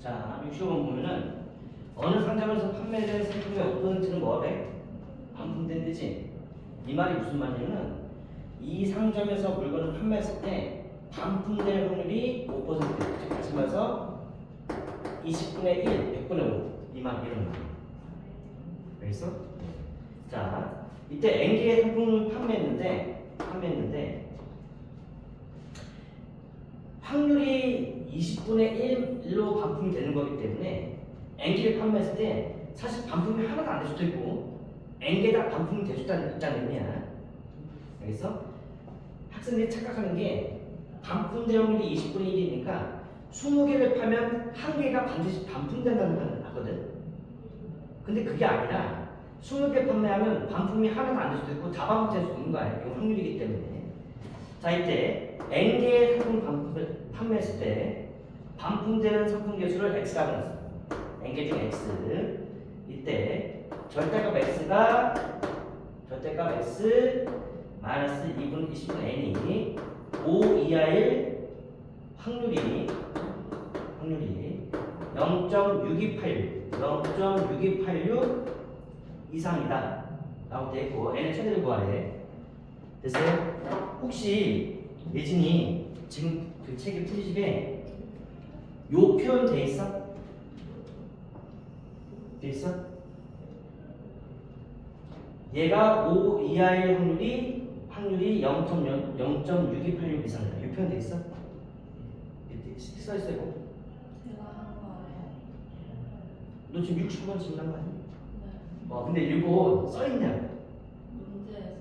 자, 65번 보면은 어느 상점에서 판매된 상품의 5%는 뭐래? 반품된대지. 이 말이 무슨 말이냐면 이 상점에서 물건을 판매했을 때 반품될 확률이 5%. 즉 다시 말해서 20분의 1, 100분의 5. 이 말, 이런 말. 알겠어? 자, 이때 N개의 상품을 판매했는데 확률이 20분의 1로 반품이 되는 거기 때문에 N개를 판매했을 때 사실 반품이 하나도 안 될 수도 있고 N개 다 반품이 될 수도 있다는 의미야. 알겠어? 학생들이 착각하는 게 반품될 확률이 20분의 1이니까 20개를 팔면 한 개가 반드시 반품된다는 걸 하거든. 근데 그게 아니라 20개 판매하면 반품이 하나도 안 될 수도 있고 다 반품될 수도 있는 거야. 이건 확률이기 때문에. 자, 이때 N개의 상품 반품을 판매했을 때 반품되는 상품 개수를 X라고 했어. N개 중 X. 이때 절대값 X가 절대값 X 마이너스 2분 20분 N이 5 이하일 확률이 0.6286 이상이다 라고 되어 있고 N의 최대를 구하래. 됐어요? 혹시 예진이 지금 그 책의 풀이집에 요 표현 돼 있어? 돼 있어? 얘가 5 이하일 확률이 0.6286 이상이다. 이 표현 돼 있어? 써 있어 이거? 제가 한 거예요. 너 지금 69번 질문한 거 아니야? 네. 근데 이거 써 있냐? 문제에 써 있는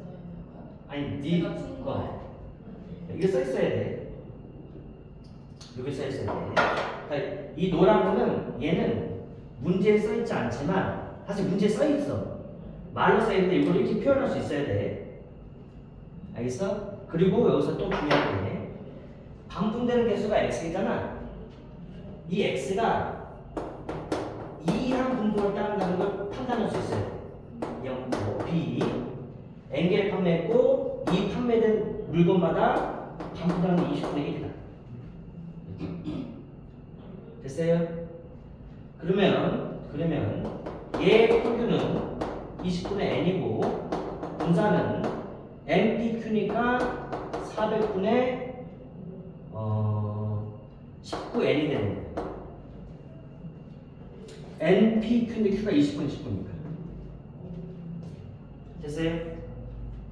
거요? 아니 제가 네 푼 거. 거예요. 이게 써 있어야 돼. 여기 써 있어야 돼. 그러니까 이 노란 거는 얘는 문제에 써 있지 않지만 사실 문제에 써 있어. 말로 써 있는데 이걸 이렇게 표현할 수 있어야 돼. 알겠어? 그리고 여기서 또 중요한 게 반품되는 개수가 x이잖아. 이 x가 이항 분포를 따른다는 걸 판단할 수 있어요. 0, B N개를 판매했고 이 판매된 물건마다 반품량이 20분의 1이다. 됐어요? 그러면 얘 평균은 20분의 N이고 분사는 NPQ니까 400분의 19N이 되는 거예요. NPQ인데 Q가 20분, 20분이니까. 됐어요?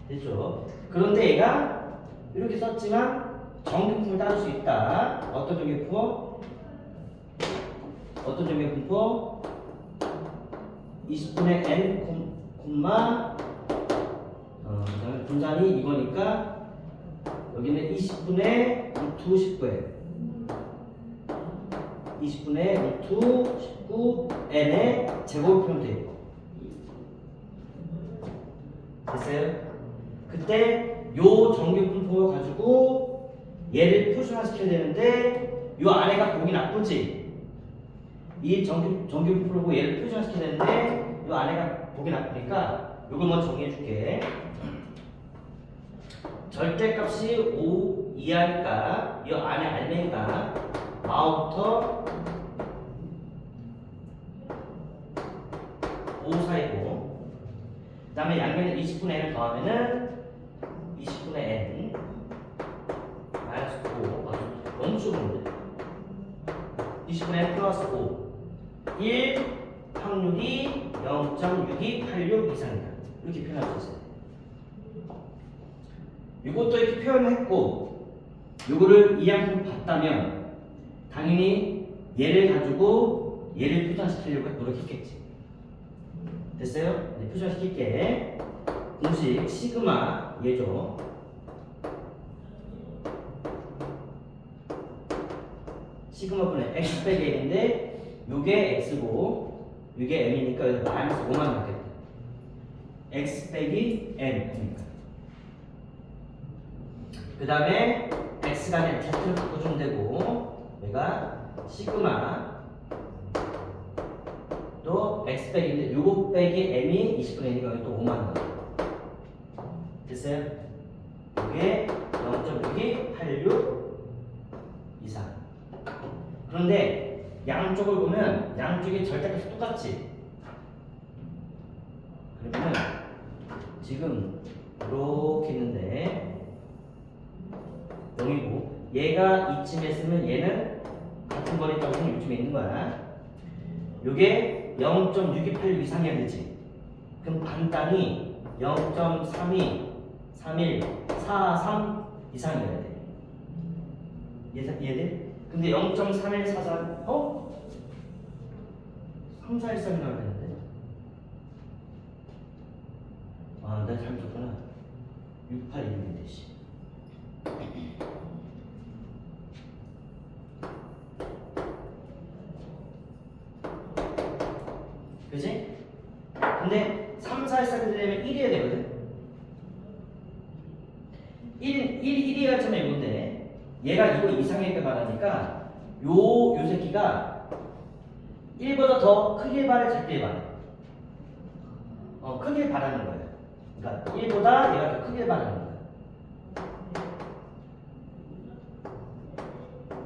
됐죠? 그런데 얘가 이렇게 썼지만 정규품을 따를 수 있다. 어떤 정규품? 20분의 N, 그다음에 분산이 이거니까 여기는 20분의 루트 19에 20분의 루트 19n의 제곱을 표현되어 있고. 됐어요? 그때 요 정규분포를 가지고 얘를 표준화시켜야 되는데 요 안에가 보기 나쁘지? 이 정규분포를 보고 얘를 표준화시켜야 되는데 요 안에가 보기 나쁘니까 요걸 먼저 정리해 줄게. 절대값이 5 이하니까 이 안에 알맹이가 마우부터 5 사이고 그 다음에 양면에 20분의 n을 더하면은 20분의 n 마이너스 5 너무 좁은데 20분의 n 플러스 5 1 확률이 0.6286 이상이다. 이렇게 표현할 수 있어요. 이것도 이렇게 표현했고 이거를 이항품 봤다면 당연히 얘를 가지고 얘를 표준화시키려고 노력했겠지. 됐어요? 네, 표준화시킬게. 공식 시그마 얘죠. 시그마분의 x 빼기 m인데 요게 x고 요게 m이니까 여기서 마이너스 5만 넣겠다. x 빼기 m이니까. 그 다음에 x가 아니라 z를 바꿔주면 되고 얘가 시그마 또 x 빼기인데 요거 빼기 m이 20분의 1이니까 또 5만 원. 됐어요? 이게 0.6286 이상. 그런데 양쪽을 보면 양쪽이 절대값이 똑같지. 그러면 지금 이렇게 있는데 0이고 얘가 이쯤에 있으면 얘는 같은 거리 있다고 생각 이쯤에 있는 거야. 요게 0.6286 이상이어야 되지. 그럼 반땅이 0.32, 31, 43 이상이어야 돼. 이해돼? 근데 0.3143 3413 나와야 되는데. 아, 내가 잘못 줬구나. 6816인데 씨. 그지? 근데 3, 4, 1, 4 되려면 1이어야 되거든? 1이어야 참 이건데 얘가 이거 이상하게 말하니까 요 새끼가 1보다 더 크게 말해 작게 말해? 크게 말하는 거야. 그러니까 1보다 얘가 더 크게 말하는 거야.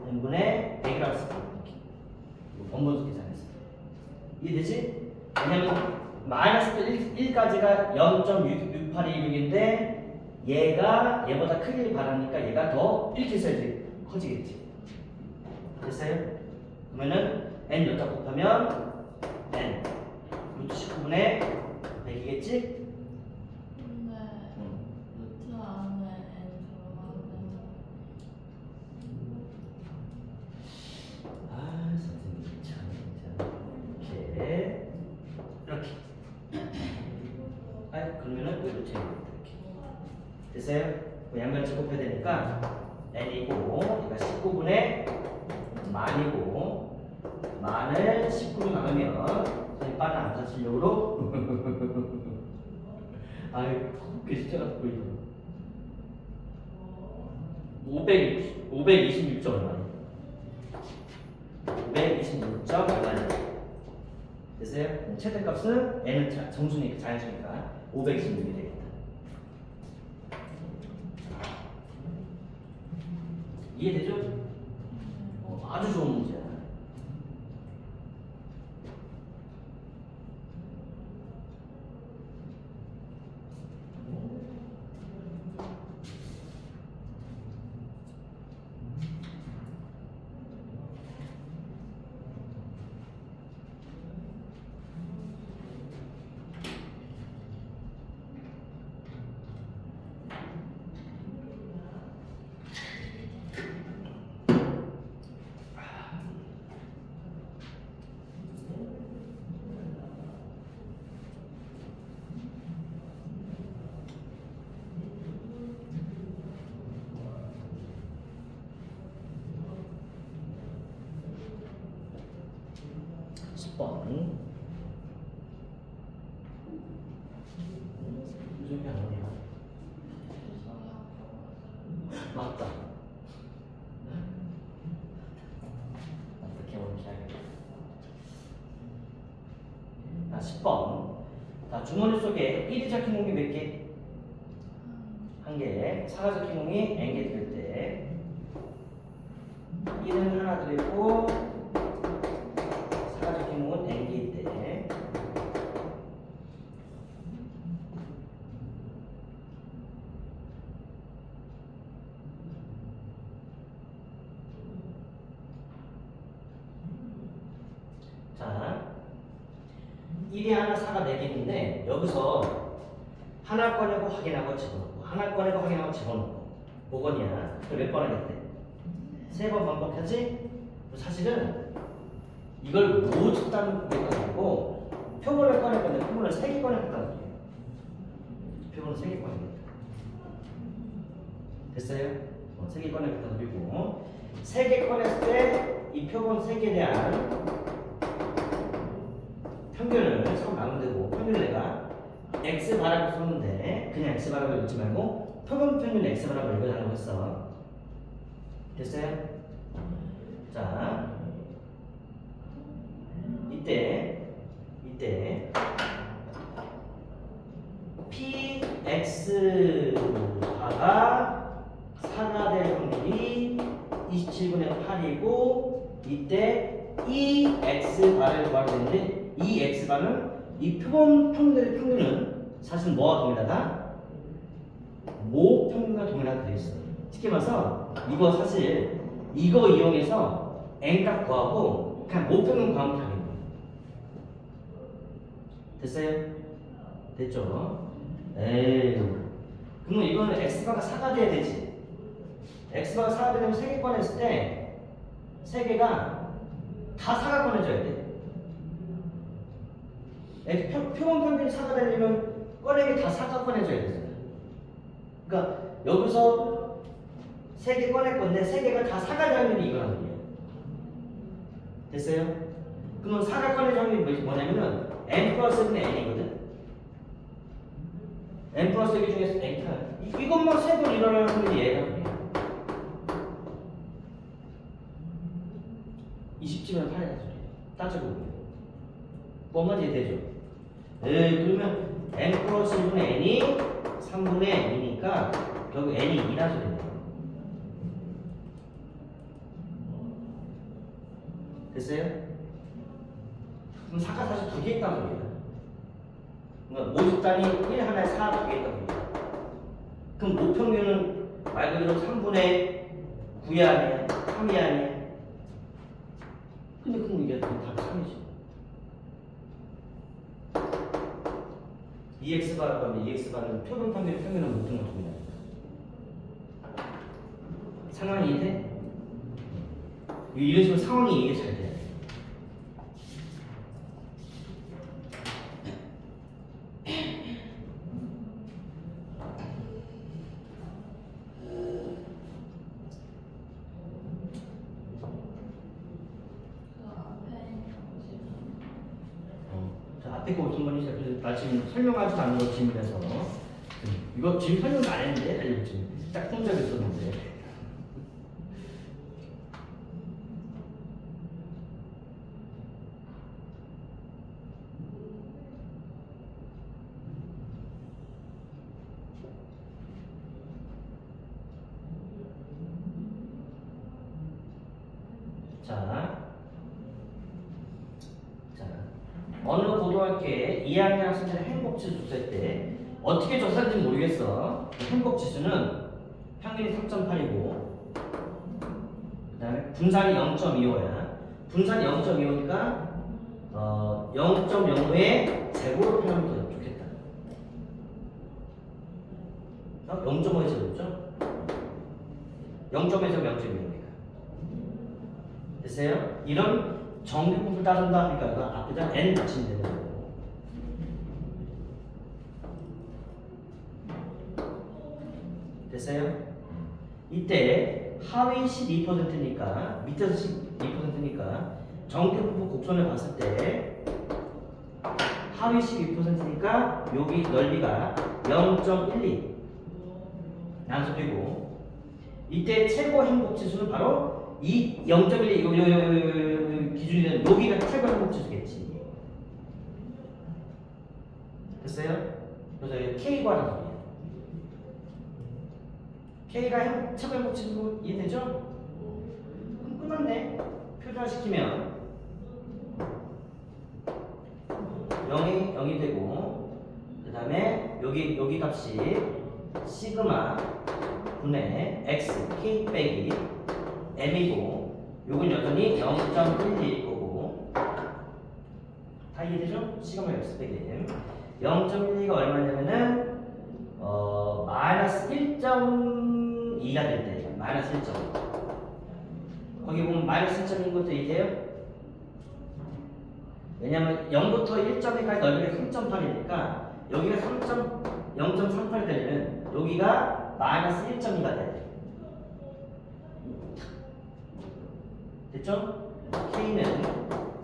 n분의 100이라고 쓸게. 번번수 계산했어. 이해되지? 왜냐면 마이너스 1까지가 0.6826인데 얘가 얘보다 크기를 바라니까 얘가 더 이렇게 써야지 커지겠지. 됐어요? 그러면은 n 여기다 곱하면 n 루트 19분의 100이겠지? 근데 루트 안에 n 들어가면 아 선생님 참 이렇게 그러면은 루트 이렇게 됐어요? 양변 제곱해야 되니까 n이고 얘가 19분의 만이고 만을 19로 나누면 선생님 빠른 암산실력으로 아유 그게 진짜 보이죠? 526점 얼마니? 526점 얼마니? 됐어요? 최대값은 n은 정수니까 자연수니까 526이 되겠다. 이해되죠? 아주 좋은 문제야. 요즘에 안 오냐? 맞다. 어떻게 오는지 알겠다. 자, 10번. 자, 주머니 속에 1이 적힌 공이 몇 개? 한 개. 4가 적힌 공이 n개 들을 때 1은 하나 들있고 4가 적힌 공은 n개일 때 자, 1이 하나, 4가 4개 있는데 여기서 하나 꺼내고 확인하고 집어넣고 하나 꺼내고 확인하고 집어넣고 5번이야. 그걸 몇 번 하겠대? 3번 반복하지? 사실은 이걸 못 줬다는 게 아니고 표본을 꺼낼 건데 표본을 3개 꺼냈다는 거예요. 표본을 3개 꺼냈다. 됐어요? 3개 꺼냈다는 소리고 3개 꺼냈을 때 이 표본 3개에 대한 평균을 서로 나누면 되고 평균을 내가 x바라고 썼는데 그냥 x바라고 읽지 말고 평균 x바라고 읽어달라고 했어. 됐어요? 자, 이때 px가 4가 될 확률이 27분의 8이고 이때 이 x바를 구하게 되는데 이 x바는 이 표본 평균의 평균은 사실 뭐와 동일하다? 모 평균과 동일하게 되어 있어요. 쉽게 말해서 이거 사실 이거 이용해서 n값 구하고 그냥 모 평균 구하면 되는 거예요. 됐어요? 됐죠? 에이, 그러면 이거는 x바가 4가 돼야 되지. x바가 4가 되면 3개 꺼냈을 때 3개가 다 4가 꺼내져야 돼. 표본 평균이 4가 되려면 꺼내기 다 4가 꺼내져야 되잖아. 그러니까 여기서 3개 꺼낼 건데 3개가 다 4가 되면 이거란 말이야. 됐어요? 그러면 4가 꺼내질 확률이 뭐냐면은 n 플러스 1은 n이거든. n 플러스 1 중에서 n가 이것만 3번 일어나는 확률이 얘가 그래요. 20쯤에 8이라는 소리예요. 따져보면 뭔가 이해되죠? 그러면 n 플러스 1분의 n이 3분의 n이니까 결국 n이 2라는 소리예요. 됐어요? 그럼 4가 사실 2개 있다는 소리예요. 그러니까 모집단이 1 하나에 4 2개 있다는 소리예요. 그럼 모평균은 말 그대로 3분의 9이 아니야? 3이 아니야? 근데 그럼 이게 답이 3이지. 2x바라고 하면 2x바는 표본 평균은 모든 걸 동일하니까. 상황이 이해돼? 이런 식으로 상황이 이해 잘 돼야 돼. 앞에 거 어떤 거니? 나 지금 설명하지도 않는 거 질문해서 이거 지금 설명 안 했는데 알려주지. 딱 혼자 있었는데. 어느 고등학교에 2학년 학생들의 행복지수 조사할 때 어떻게 조사하는지 모르겠어. 행복지수는 평균이 3.8이고 그 다음에 분산이 0.25야. 분산이 0.25니까 0.05의 제곱으로 표현하면 더 좋겠다. 0.5의 제곱이죠? 0.5에서 0.25니까 됐어요? 이런 정규분을 따른다 하니까 이거 앞에다 n 붙이면 되는 거고. 됐어요? 이때 하위 12%니까 밑에서 12%니까 정규분포 곡선을 봤을 때 하위 12%니까 여기 넓이가 0.12 난소되고 이때 최고 행복지수는 바로 이 0.1 요 기준이 되는 여기가 최고 행복지수겠지. 됐어요? 그래서 K가 하는 소리예요. K가 최고 행복지수 이해되죠? 그럼 끝났네. 표준화시키면 0이 되고 그 다음에 여기 값이 시그마 분의 x k 빼기 m이고 요건 여전히 0.12일 거고 다 이해되죠? 시그마 x 빼기 m 0.12가 얼마냐면은 마이너스 1.2가 될 때 마이너스 1.2 거기 보면 마이너스 1.2인 것도 이해돼요? 왜냐면 0부터 1.2까지 넓이가 3.8이니까 여기가 0.38이 되려면 여기가 마이너스 1.2가 돼야 돼. 됐죠? K는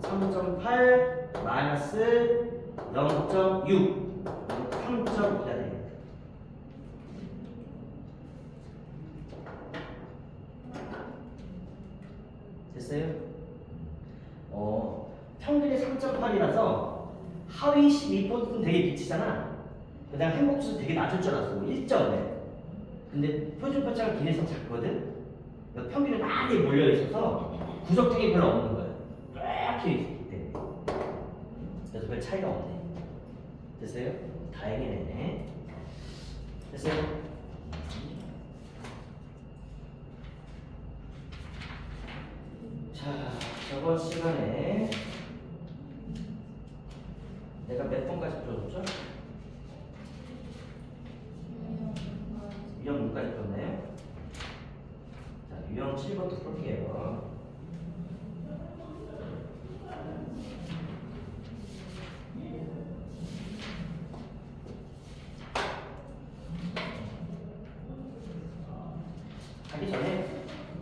3.8 마이너스 0.6 3.2가 됩니다. 됐어요? 평균이 3.8이라서 하위 12%는 되게 미치잖아. 그다음 행복지수 되게 낮을 줄 알았어. 1점에. 근데 표준표창은 비례성 작거든. 평균이 많이 몰려 있어서 구석탱이 별로 없는 거예요. 이렇게 있기 때문에. 그래서 별 차이가 없네. 됐어요? 다행이네. 됐어요? 자, 저번 시간에 내가 몇 번까지 풀어줬죠? 유형 6까지 풀었나요? 자, 유형 7번부터 풀게요. 하기 전에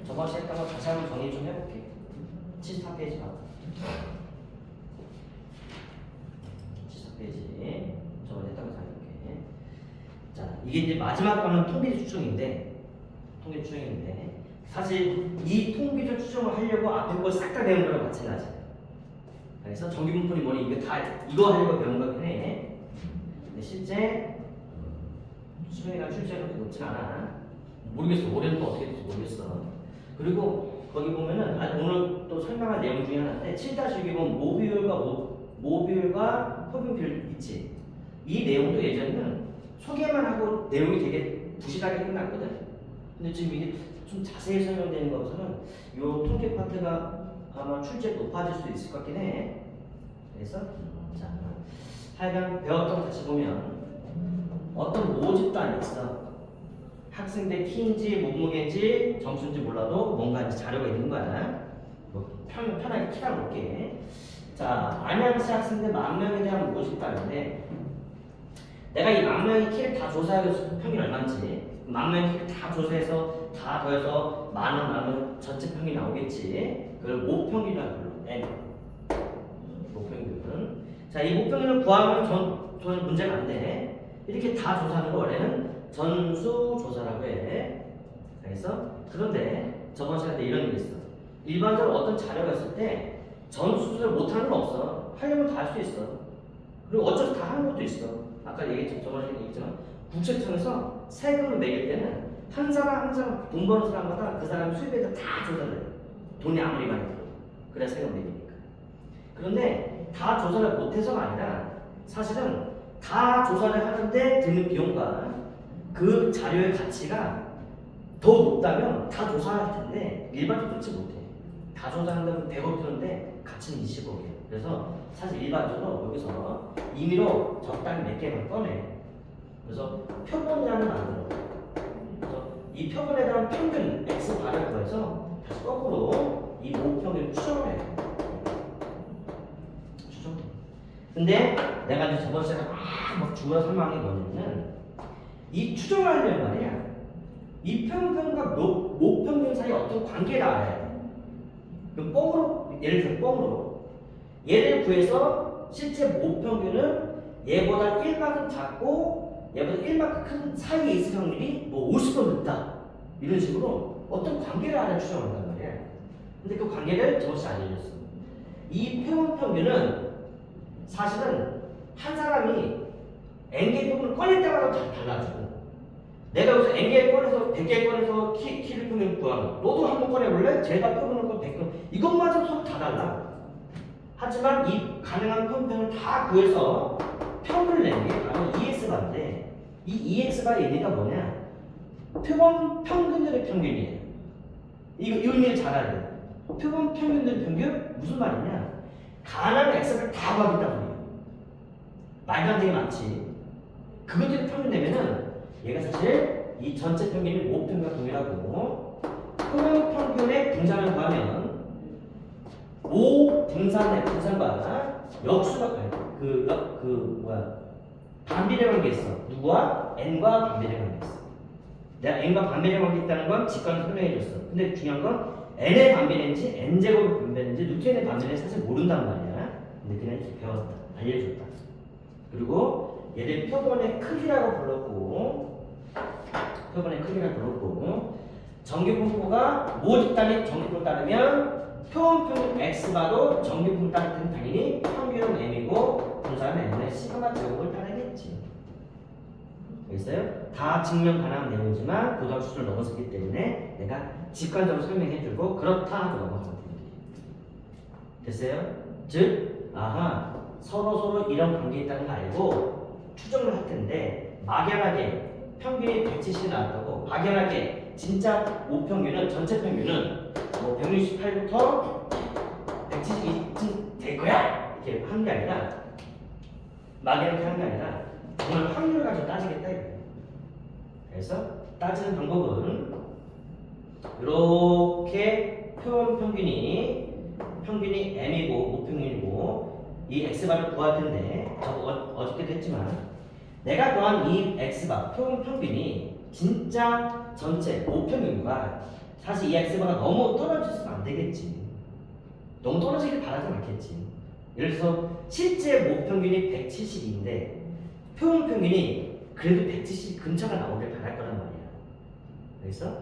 저번 시간 했던 거 다시 한번 정리 좀 해볼게. 74페이지 봐. 74페이지. 저번에 했던 거 잘 볼게. 자, 이게 이제 마지막 거는 통계적 추정인데, 사실 이 통계적 추정을 하려고 앞에 걸 싹 다 배운 거랑 마찬가지. 그래서 정기분포니 뭐니 이거 하려고 배운 거긴 해. 근데 실제 수능이나 출제가 그렇게 높진 않아. 모르겠어. 올해는 또 어떻게 될지 모르겠어. 그리고 거기 보면은 오늘 또 설명할 내용 중에 하나인데 7-6에 보면 모비율과 포빈비율 있지. 이 내용도 예전에는 소개만 하고 내용이 되게 부실하게 끝났거든. 근데 지금 이게 좀 자세히 설명되는 것은 이 통계 파트가 아마 출제가 높아질 수도 있을 것 같긴 해. 그래서 자, 하여간 배웠던 거 다시 보면 어떤 모집단이 있어. 학생들 키인지 몸무게인지 점수인지 몰라도 뭔가 이제 자료가 있는 거야. 뭐 편하게 키가 볼게. 자, 안양시 학생들 10,000명에 대한 모집단인데 내가 이 10,000명의 키를 다 조사해서 평균 얼마인지 10,000명의 키를 다 조사해서 다 더해서 10,000원 나누면 전체 평균이 나오겠지. 그걸 모평균이라고 불러. N. 모평균. 자, 이 모평균을 구하면 저는 문제가 안 돼. 이렇게 다 조사하는 거 원래는 전수 조사라고 해. 그래서 그런데 저번 시간에 이런 게 있어. 일반적으로 어떤 자료가 있을 때 전수 조사를 못하는 건 없어. 하려면 다 할 수 있어. 그리고 어차피 다 하는 것도 있어. 아까 얘기했죠. 저번 시간에 얘기했지만 국세청에서 세금을 매길 때는 한 사람 돈 버는 사람마다 그 사람 수입에 대해서 다 조사를 해. 돈이 아무리 많이 들어. 그래야 세금 매기니까. 그런데 다 조사를 못해서가 아니라 사실은 다 조사를 하는데 드는 비용과 그 자료의 가치가 더 높다면 다 조사할 텐데 일반적으로 그렇지 못해. 다 조사한다면 100억 드는데 가치는 20억이에요. 그래서 사실 일반적으로 여기서 임의로 적당히 몇 개만 꺼내. 그래서 표본이라는 만들어. 그래서 이 표본에 대한 평균 X바를 구해서 다시 거꾸로 이 모평균을 추정을 해요. 추정. 근데 내가 이제 저번 시간에 막 주어 설명한 게 뭐냐면 이 추정을 하려면 말이야. 이 평균과 모평균 사이에 어떤 관계를 알아야 돼. 그럼 뻥으로, 예를 들어 뻥으로. 얘를 구해서 실제 모평균은 얘보다 1만큼 작고 얘보다 1만큼 큰 사이에 있을 확률이 뭐 50번 높다. 이런 식으로 어떤 관계를 알아 추정한단 말이야. 근데 그 관계를 저번 시간에 알려줬어. 이 평균은 사실은 한 사람이 N개 표본을 꺼낼 때마다 다 달라지고 내가 여기서 N개 꺼내서 100개 꺼내서 키를 평균 구하면 너도 한번 꺼내볼래? 제가 표본을 꺼 100개 이것마저 서로 다 달라. 하지만 이 가능한 평균을 다 구해서 평균을 내는 게 바로 EX바인데 이 EX바의 의미가 뭐냐? 표본 평균들의 평균이에요. 이 의미를 잘 알아야 돼. 표본 평균들의 평균 무슨 말이냐? 가능한 X를 다 구하겠다는 거예요. 말도 안 되게 많지. 그것들이 평균 내면은 얘가 사실 이 전체 평균이 모평균과 동일하고 표본 평균의 분산을 구하면 분산과 역수가 반비례 관계 있어. 누구와? N과 반비례 관계 있어. 내가 N과 반비례 관계 있다는 건 직관으로 설명해 줬어. 근데 중요한 건 N의 반비례인지 N제곱의 반비례인지 뉴턴의 반비례는 사실 모른단 말이야. 근데 그냥 이렇게 배웠다. 알려줬다. 그리고 얘를 표본의 크기라고 불렀고 정기분포가 모집단의 정기분포 따르면 표본평균 X바도 정기분포 따를 때는 당연히 평균은 M이고 분산은 N의 시그마 제곱을 따르겠지. 알겠어요? 다 증명 가능한 내용이지만 고등학 수준을 넘어섰기 때문에 내가 직관적으로 설명해주고 그렇다 하고 넘어가면 됩니다. 됐어요? 즉, 아하, 서로 이런 관계에 있다는 거 알고 추정을 할 텐데 막연하게 평균이 170이 나왔다고 막연하게 진짜 모평균은 전체 평균은 뭐 168부터 170이 될 거야 이렇게 한 게 아니라 막연하게 한 게 아니라 정말 확률을 가지고 따지겠다 이거예요. 그래서 따지는 방법은 이렇게 평균이 m이고 모평균이고 이 x바를 구할 텐데 저거 어저께도 했지만 내가 구한 이 x바 평균이 진짜 전체 모평균과 사실 이 x바가 너무 떨어졌으면 안 되겠지. 너무 떨어지길 바라지 않겠지. 예를 들어서 실제 모평균이 170인데 평균이 그래도 170 근처가 나오길 바랄 거란 말이야. 그래서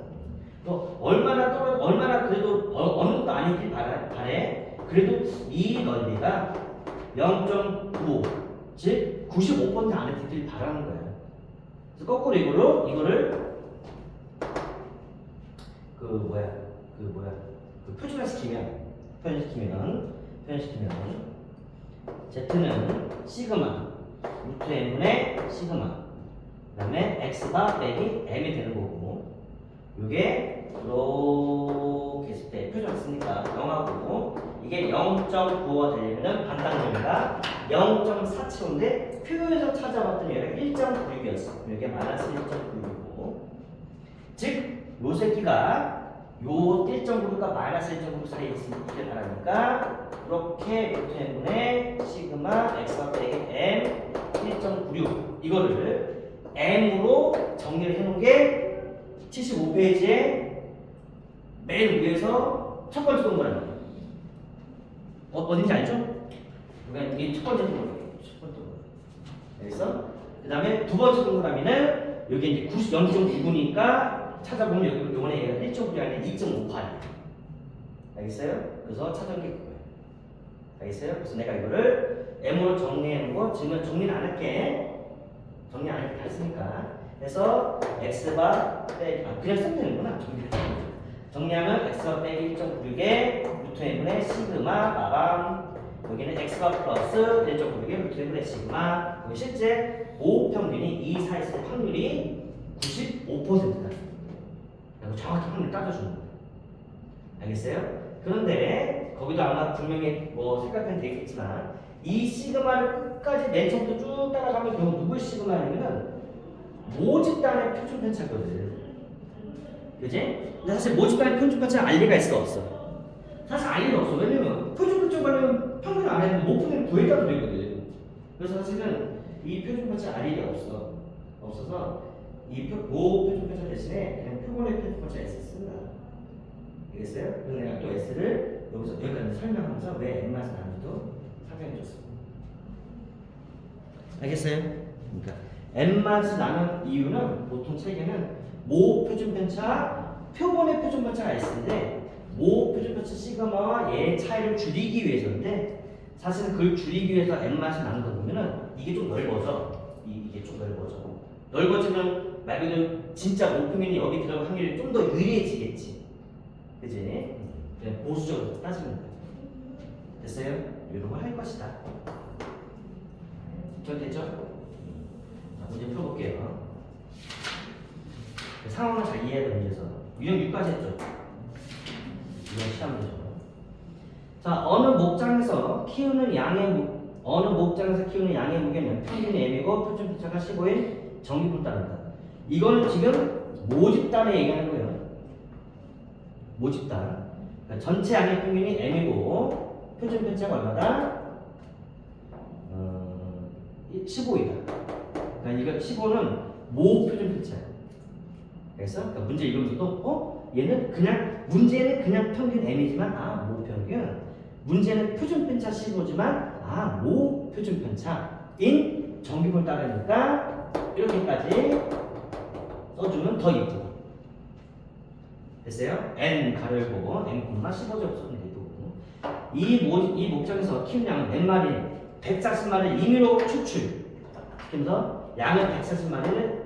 얼마나 그래도 어느 정도 아니길 바래. 그래도 이 넓이가 0.95, 즉 95% 안에 들길 바라는 거야. 그래서 거꾸로 이거를 표준화시키면 Z는 시그마 루트 n분의 시그마 그다음에 x바 빼기 m이 되는 거고 이게 이렇게 했을 때 표준화 쓰니까 0하고 이게 0.95가 되려면 반당점이가 0.475인데 표에서 찾아봤더니 얘가 1.96이었어. 이게 마이너스 1.96이고 즉 요 새끼가 요 1.96과 마이너스 1.96 사이에 있을 바라니까 이렇게 루트 n분의 시그마 x바 빼기 m 1.96 이거를 m으로 정리를 해놓은 게 75페이지에 맨 위에서 첫 번째 동그라미 어딘지 알죠? 이게 첫 번째 동그라미 그래서 그 다음에 두 번째 동그라미는 여기 이제 0.99니까 찾아보면 여기 요번에 얘가 1.9이 아니라 2.58이에요. 알겠어요? 그래서 찾은 게 그거예요. 알겠어요? 그래서 내가 이거를 m으로 정리해 놓은 거 지금 정리는 안 할게. 정리 안 할게 다 했으니까. 그래서 x바 빼기 그냥 쓰면 되는구나. 정리하면 x바 빼기 1.96에 루트 n분의 시그마 마밤 여기는 x바 플러스 1.96에 루트 n분의 시그마 실제 모평균이 이 사이즈의 확률이 95%다. 정확히 확률 따져주는 거예요. 알겠어요? 그런데 거기도 아마 분명히 뭐 생각은 되겠지만 이 시그마를 끝까지 맨 처음부터 쭉 따라가면 결국 누구의 시그마냐면은 모집단의 표준 편차거든. 그지? 근데 사실 모집단의 표준 편차는 알 리가 있어 없어? 사실 알 리가 없어. 왜냐면 표준 편차 관련 평균 안 했는데 모평을 구했다도 되거든. 그래서 사실은 이 표준 편차 알 리가 없어서 이 표준 편차 대신에 그냥 표본의 표준 편차 S 쓴다. 알겠어요? 그래서 내가 또 S를 여기까지 설명하면서 왜 N맛이 나는지도 설명해줬어. 알겠어요? 그러니까 N맛이 나는 이유는 보통 책에는 모 표준 편차, 표본의 표준 편차가 S인데 모 표준 편차 시그마와 얘의 차이를 줄이기 위해서인데 사실은 그걸 줄이기 위해서 N맛이 나는 거 보면은 이게 좀 넓어져. 이게 좀 넓어져. 넓어지면 말 그대로 진짜 모평균이 여기 들어갈 확률이 좀 더 유리해지겠지. 그지? 그냥 보수적으로 따지면 돼. 됐어요? 이런 걸 할 것이다. 됐죠? 자, 문제 풀어볼게요. 상황을 잘 이해해야 되는 문제에서 유형 6까지 했죠? 유형 시간 문제죠. 자, 어느 목장에서 키우는 양의 무게는 평균 m이고 표준 편차가 15인 정기분 따른다. 이거는 지금 모집단에 얘기하는 거예요. 모집단. 그러니까 전체 양의 평균이 m이고 표준 편차가 얼마다? 15이다. 그러니까 이거 15는 모 표준 편차야. 그래서 그러니까 문제 읽으면서도 얘는 그냥 문제는 그냥 평균 m이지만 모평균. 문제는 표준 편차 15지만 모 표준 편차인 정기분 따르니까 이렇게까지 써주면 더 이쁘고. 됐어요? n 가를 보고 n, 15점 써주면 되고 이 목장에서 키운 양은 몇 마리? 140마리를 임의로 추출 시키면서 양은 140마리를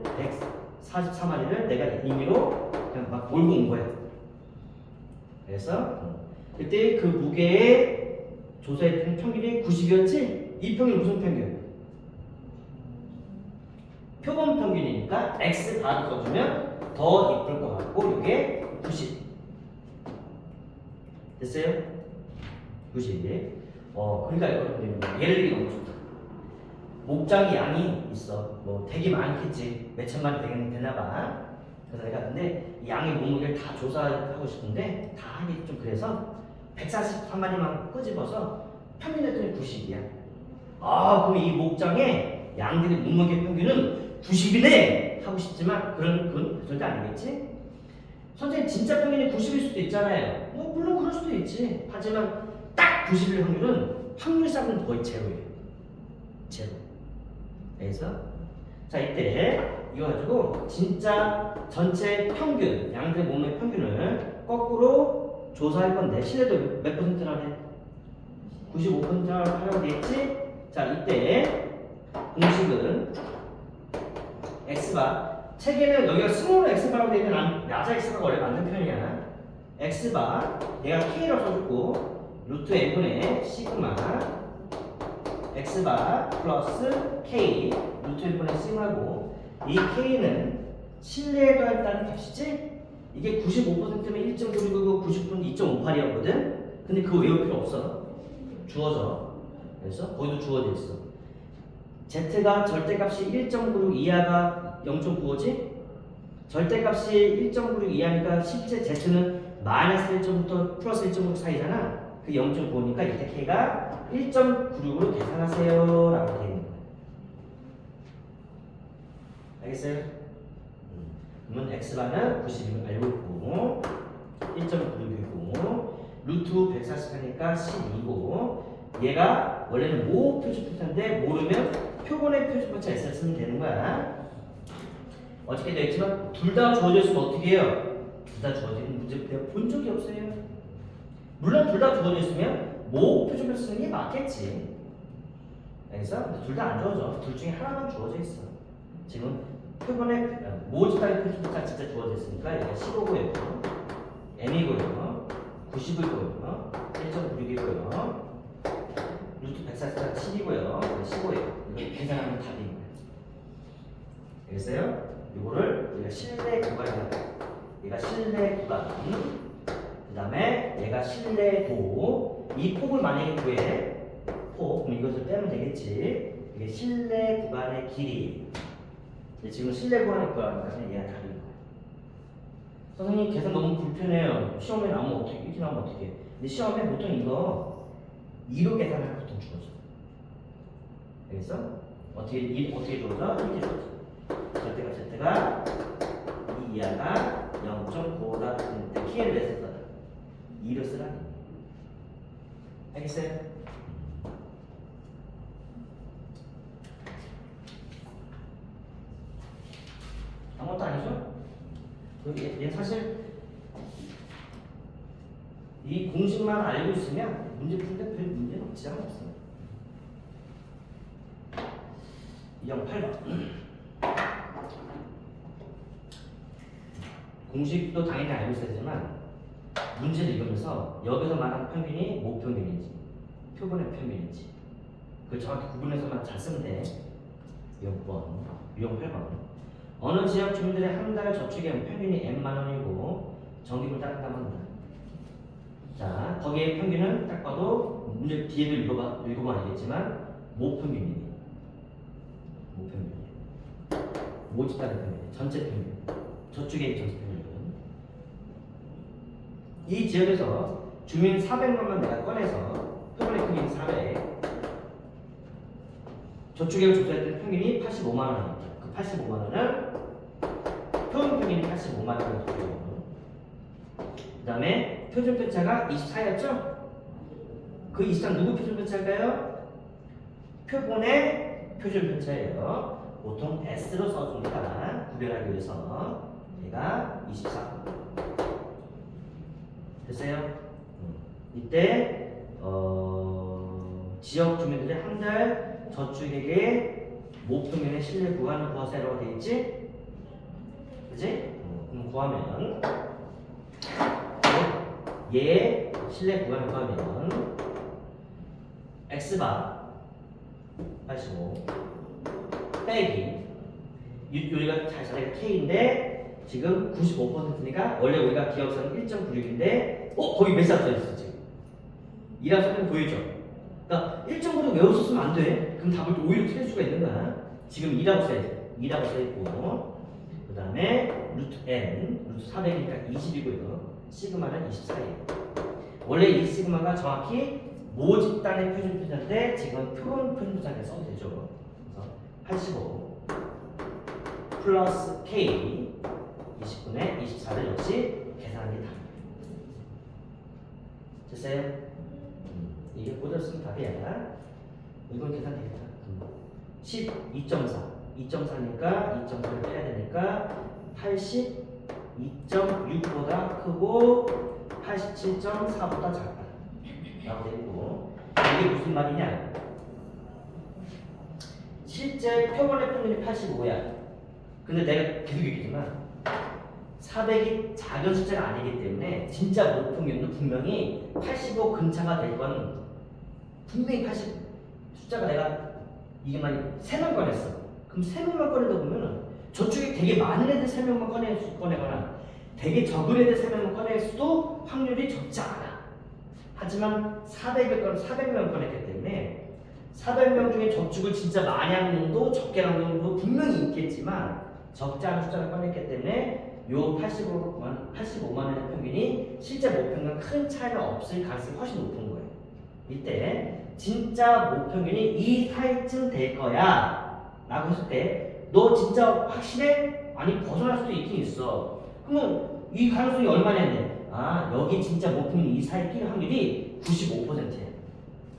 144마리를 내가 임의로 그냥 막 몰고 온 거야. 그래서 그때 그 무게의 조사했던 평균이 90이었지? 이 평균이 무슨 평균? 표본 평균이니까 x 바로 써주면 더 이쁠 것 같고 이게 90 됐어요? 90. 그러니까 이거 예를 들기 너무 좋다. 목장이 양이 있어. 뭐 되게 많겠지. 몇천 마리 되나봐. 그래서 내가 근데 이 양의 몸무게를 다 조사하고 싶은데 다 하기 좀 그래서 143마리만 끄집어서 평균 했더니 90이야. 그럼 이 목장의 양들의 몸무게 평균은 90이네 하고 싶지만 그건 절대 아니겠지. 선생님 진짜 평균이 90일 수도 있잖아요. 물론 그럴 수도 있지. 하지만 딱 90일 확률은 확률상은 거의 제로예요. 제로. 그래서 자 이때 이거 가지고 진짜 전체 평균 양들의 몸의 평균을 거꾸로 조사할 건데 신뢰도 몇 %라네? 95%라고 하라고 되겠지? 자 이때 공식은 x바 책에는 여기가 스몰 x바라고 되어 있는 낮아 x가 원래 맞는 표현이야. x바 내가 k라고 써줬고 루트 n분의 시그마 x바 플러스 k 루트 n분의 시그마고 이 k는 신뢰에 더했다는 값이지? 이게 95%면 1.9이고 90%는 2.58이었거든? 근데 그거 외울 필요 없어. 주어져. 그래서 거기도 주어져 있어. z가 절대값이 1.96 이하가 0.95지? 절대값이 1.96 이하니까 실제 z는 마이너스 1.5부터 플러스 1.6 사이잖아. 그 0.95니까 이때 k가 1.96으로 계산하세요 라고 되어 있는 거야. 알겠어요? 그러면 x바는 90이면 알고 있고 1.96이고 루트 140 하니까 12고 얘가 원래는 모 표준표차인데 모르면 표본의 표준표차 s를 쓰면 되는 거야. 어떻게 되어 있지만 둘 다 주어져 있으면 어떻게 해요? 둘 다 주어져 있는 문제 내가 본 적이 없어요. 물론 둘 다 주어져 있으면 모 표준표 쓰는 게 맞겠지. 그래서 둘 다 안 주어져. 둘 중에 하나만 주어져 있어. 지금 표본의 모집단의 표준표가 진짜 주어져 있으니까 얘가 15고요, m이고요, 90이고요, 1.96이고요, 루트 144가 7이고요, 15예요. 이거 계산하면 답인 거예요. 알겠어요? 이거를 우리가 실내 구간이라고 해요. 얘가 실내 구간, 그 다음에 얘가 실내도. 이 폭을 만약에 구해, 그럼 이것을 빼면 되겠지. 이게 실내 구간의 길이. 지금 실내 구간의 거니까 얘가 답인 거야. 선생님 계산 너무 불편해요. 시험에 나오면 어떻게, 이렇게 나오면 어떻게 해? 근데 시험에 보통 이거 2로 계산하면 보통 주어져. 알겠어? 어떻게 주어져? 이렇게 주어져. 절대가 2 이하가 0.95다 때 k를 왜 썼다? 2로 쓰라. 알겠어요? 아무것도 아니죠? 얘 사실 이 공식만 알고 있으면 문제 푸는데 별 문제는 없지 않았어요. 2형 8번. 공식도 당연히 알고 있어야 되지만 문제를 읽으면서 여기서 말하는 평균이 모 평균인지 표본의 평균인지 그걸 정확히 구분해서만 잘 쓰면 돼. 6번, 유형 8번. 어느 지역 주민들의 한 달 저축액 평균이 n만 원이고 전기를 따른다고 합니다. 자, 거기에 평균은 딱 봐도 문제 뒤에도 읽어보면 알겠지만 모평균이에요. 모평균. 모집단의 평균, 전체 평균, 저축액 전체 평균. 이 지역에서 주민 400만만 내가 꺼내서 표본의 크기는 400. 저축액을 조사했던 평균이 85만 원입니다. 그 85만 원은 표본 평균이 85만 원을 두고요. 그 다음에 표준 편차가 24였죠? 그 24는 누구 표준 편차일까요? 표본의 표준 편차예요. 보통 S로 써줍니다. 구별하기 위해서. 얘가 24. 됐어요? 이때 지역 주민들의 한 달 저축액의 모평균의 실내 구간을 구하세요라고 되어 있지? 그지? 그럼 구하면 얘 실내 구간을 구하면 x바 85 빼기 여기가 자리가 k인데 지금 95%니까 원래 우리가 기억서는 1.96인데 거기 몇 살 써있어 지금 2라고 써있는 보이죠? 그러니까 1.96 외웠었으면 안 돼. 그럼 답을 또 오히려 틀릴 수가 있는 거야. 지금 2라고 써야 돼. 2라고 써있고 그 다음에 루트 n 루트 400이니까 20이고요. 시그마는 24예요. 원래 이 시그마가 정확히 모집단의 표준표자인데 지금 표본 표준표자에 써도 되죠. 그래서 85 플러스 k 20분의 24를 역시 계산한 게 답이에요. 됐어요? 이게 꽂았으면 답이야. 이건 계산되겠다. 12.4 2.4니까 2.4를 빼야 되니까 82.6보다 크고 87.4보다 작다 라고 되고 이게 무슨 말이냐 실제 표본의 평균이 85야 근데 내가 계속 얘기했지만 400이 작은 숫자가 아니기 때문에 진짜 목평균도 분명히 85 근처가 될 건 분명히 80 숫자가 내가 이게 만약 3명 꺼냈어 그럼 3명만 꺼내다 보면은 저쪽에 되게 많은 애들 3명만 꺼내거나 되게 적은 애들 3명만 꺼낼 수도 확률이 적지 않아. 하지만 400명 꺼냈기 때문에 400명 중에 저축을 진짜 많이 하는 놈도 적게 하는 놈도 분명히 있겠지만 적지 않은 숫자를 꺼냈기 때문에 요 85만 원의 평균이 실제 목평균과 큰 차이가 없을 가능성이 훨씬 높은 거예요. 이때 진짜 목평균이 이 사이쯤 될 거야 라고 했을 때 너 진짜 확실해? 아니 벗어날 수도 있긴 있어. 그러면 이 가능성이 얼마냐는데 여기 진짜 목평균이 이 사이에 끼는 확률이 95%야.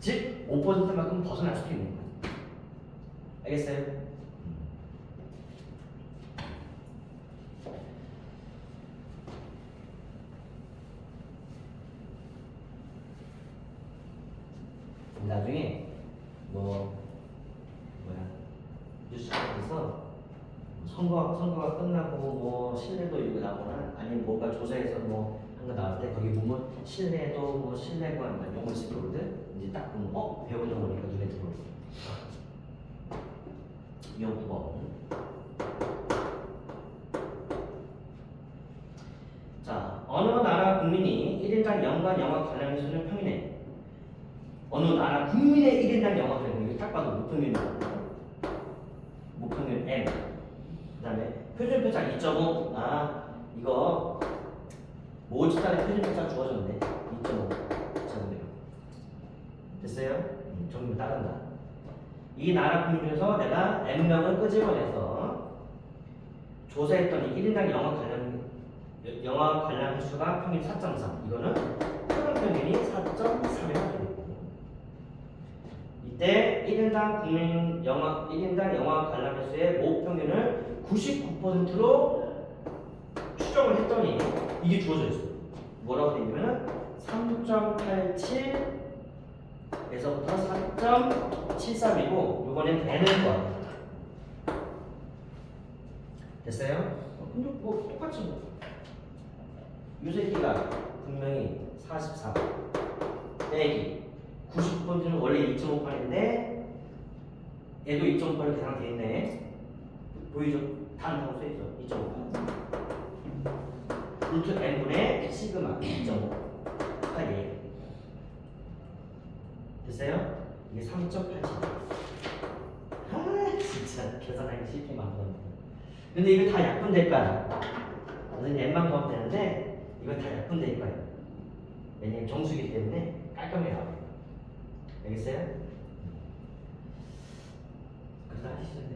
즉 5%만큼 벗어날 수도 있는 거야. 알겠어요? 나중에 뉴스에서 선거가 끝나고 신뢰도 이거 나오거나 아니면 뭔가 조사에서 한 거 나올 때 거기 보면 신뢰도 신뢰관 용어 쓰거든 이제 딱 보면 배운 용어니까 눈에 들어오고 용법. 자, 어느 나라 국민이 1인당 연간 영화 관람 횟수는 평균에 어느 나라 국민의 1인당 영화 관람 횟수 딱 봐도 목평균이다. 목평균 M. 그 다음에 표준표차 2.5. 이거 모집단의 표준표차 주어졌네. 2.5. 됐어요? 정리를 따른다. 이 나라 국민 중에서 내가 N명을 끄집어내서 조사했더니 1인당 영화 관람 횟수가 평균 4.3. 이거는 평균이 4.3이라고 이때 1인당 영화 관람 횟수의 목평균을 99%로 추정을 했더니 이게 주어져 있어요. 뭐라고 되어 있냐면 3.87에서부터 4.73이고 이번엔 되는 거야. 됐어요? 근데 똑같이 이 새끼가 분명히 44 빼기 99%는 원래 2.5판인데 얘도 2.5판으로 계산되어 있네. 보이죠? 단하고 써있죠? 2.5판 루트 n분의 시그마 2.5 하게 됐어요? 이게 3.87 진짜 계산하기 쉽게 만들었네. 근데 이거 다 약분될 거야. 선생님 n만 더하면 되는데 이거 다 약분될 거예요. 왜냐면 정수기 때문에 깔끔하게 나와요. 알겠어요? 그래서 하시던데.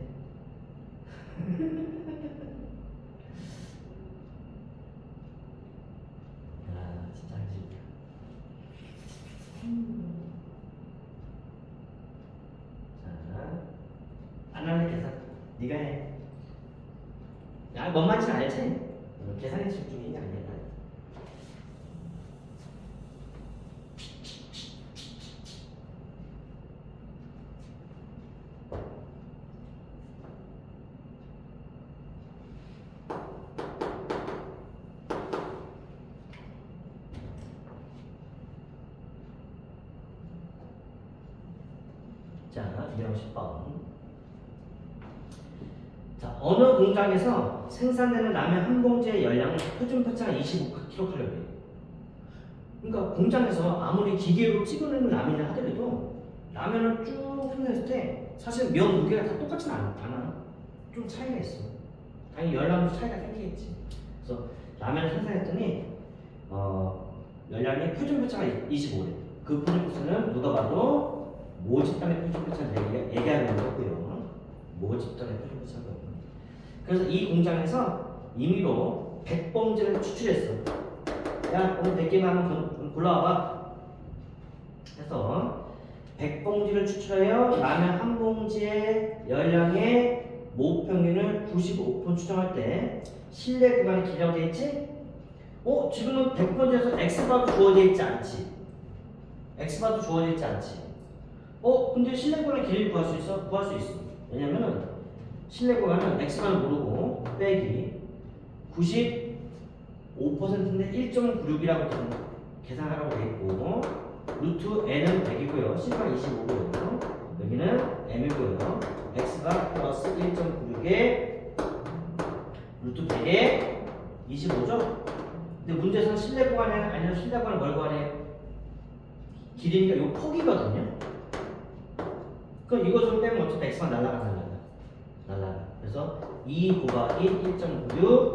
진짜 하시다. 자, 안 하는 계산 네가 해. 뭔 말인지 알지? 계산에 집중이 아니야. 자, 210번. 자, 어느 공장에서 생산되는 라면 한 봉지의 열량은 표준 표차가 25kcal. 그러니까 공장에서 아무리 기계로 찍어내는 라면을 하더라도 라면을 쭉 생산했을 때 사실 면 무게가 다 똑같진 않아. 좀 차이가 있어. 당연히 열량도 차이가 생기겠지. 그래서 라면을 생산했더니 열량이 표준 표차가 25래. 그 표준 표차는 누가 봐도 모집단의 표준 표차를 얘기하는 거고요. 모집단의 표준 표차고요. 그래서 이 공장에서 임의로 100봉지를 추출했어. 야, 오늘 100개만 한번 골라와봐. 그래서 100봉지를 추출하여 라면 한 봉지의 열량의 모평균을 95% 추정할 때 실내 구간이 길이라고 되어 있지? 지금은 100번째에서 X바도 주어져 있지 않지? X바도 주어져 있지 않지? 근데 실내 구간의 길이를 구할 수 있어? 구할 수 있어. 왜냐면은 실내 구간은 X바는 모르고 빼기 95%인데 1.96이라고 계산하라고 되어 있고 루트 N은 100이고요. C가 25고요. 여기는 M이고요. X가 플러스 1.96에 루트 100에 25죠? 근데 문제에서는 실내 구간이 아니라 실내 구간을 뭘 구하래? 길이니까 요 폭이거든요. 그럼 이거 좀 빼면 어차피 X만 날라가. 그래서 2 곱하기 1.96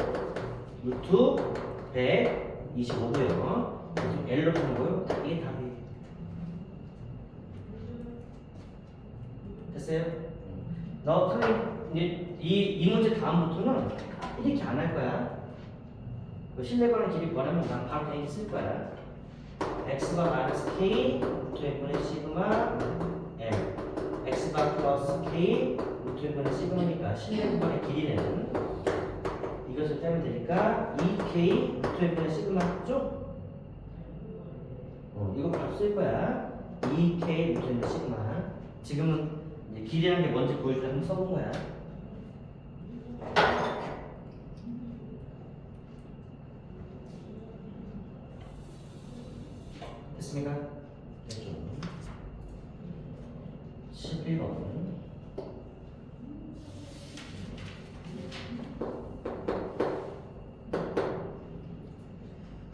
루트 125고요. 지금 L로 푸는 거요. 이게 답이 됐어요? 너 선생님 이 문제 다음부터는 이렇게 안 할 거야. 실내 구간 길이 구하려면 난 바로 그냥 쓸 거야. x바 마이너스 k 루트 n분의 시그마 m x바 플러스 k 루트 n분의 시그마니까 실내 구간의 길이는 이것을 빼면 되니까 2k 루트 n분의 시그마죠? 이거 바로 쓸 거야. 2k 루트 n분의 시그마. 지금은 이제 길이라는 게 뭔지 보여주려면 써본 거야. 됐습니까? 됐죠. 11번.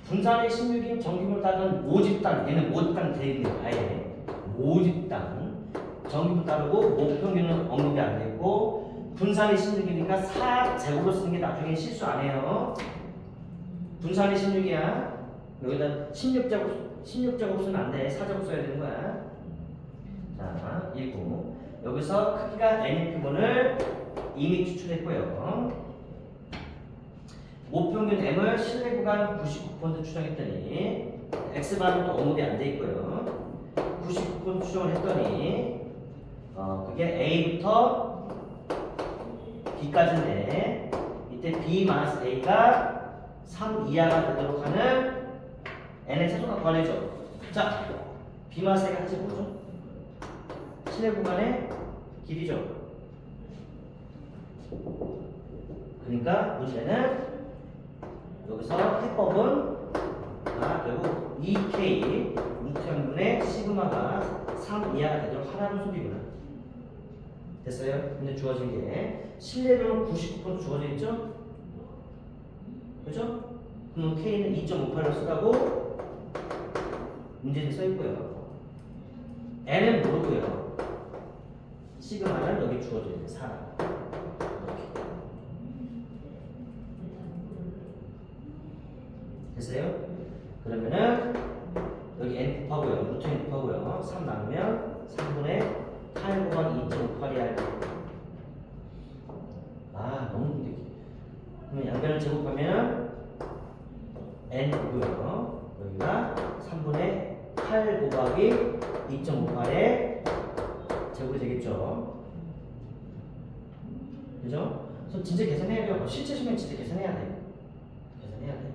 분산의 16인 정규물 따른 모집단, 얘는 모집단 대입니다. 아예 모집단 정규물 따르고 목평균은 언급이 안 됐고 분산의 16이니까 4제곱으로 쓰는 게 나중에 실수 안 해요. 분산의 16이야. 여기다 16제곱 쓰면 안 돼. 4제곱 써야 되는 거야. 자, 1구. 여기서 크기가 n의 표본을 이미 추출했고요. 모평균 m을 실내 구간 99% 추정했더니 x바는 또 언급이 안 돼 있고요. 99% 추정을 했더니 그게 a부터 b까지인데 이때 b 마이너스 a가 3 이하가 되도록 하는 n의 최소값 구하래죠. 자, b 마이너스 a가 사실 뭐죠? 실내 구간의 길이죠. 그러니까 문제는 여기서 해법은 결국 2k 루트 n분의 시그마가 3 이하가 되도록 하라는 소리구나. 됐어요? 근데 주어진 게 실내로는 99% 주어져 있죠? 그죠? 그럼 k는 2.58로 쓰라고 문제에 써 있고요. n은 모르고요. 시그마는 여기 주어져 있는 사람. 됐어요? 그러면은 여기 n 곱하고요. 루트 n 곱하고요. 3 나누면 3분의 8 곱하기 2.58이 할 때. 너무 힘들게. 그러면 양변을 제곱하면 n고요. 여기가 3분의 8 곱하기 2.58에 제곱이 되겠죠. 그죠? 그래서 진짜 계산해야 돼요. 실제 시험에 진짜 계산해야 돼. 계산해야 돼.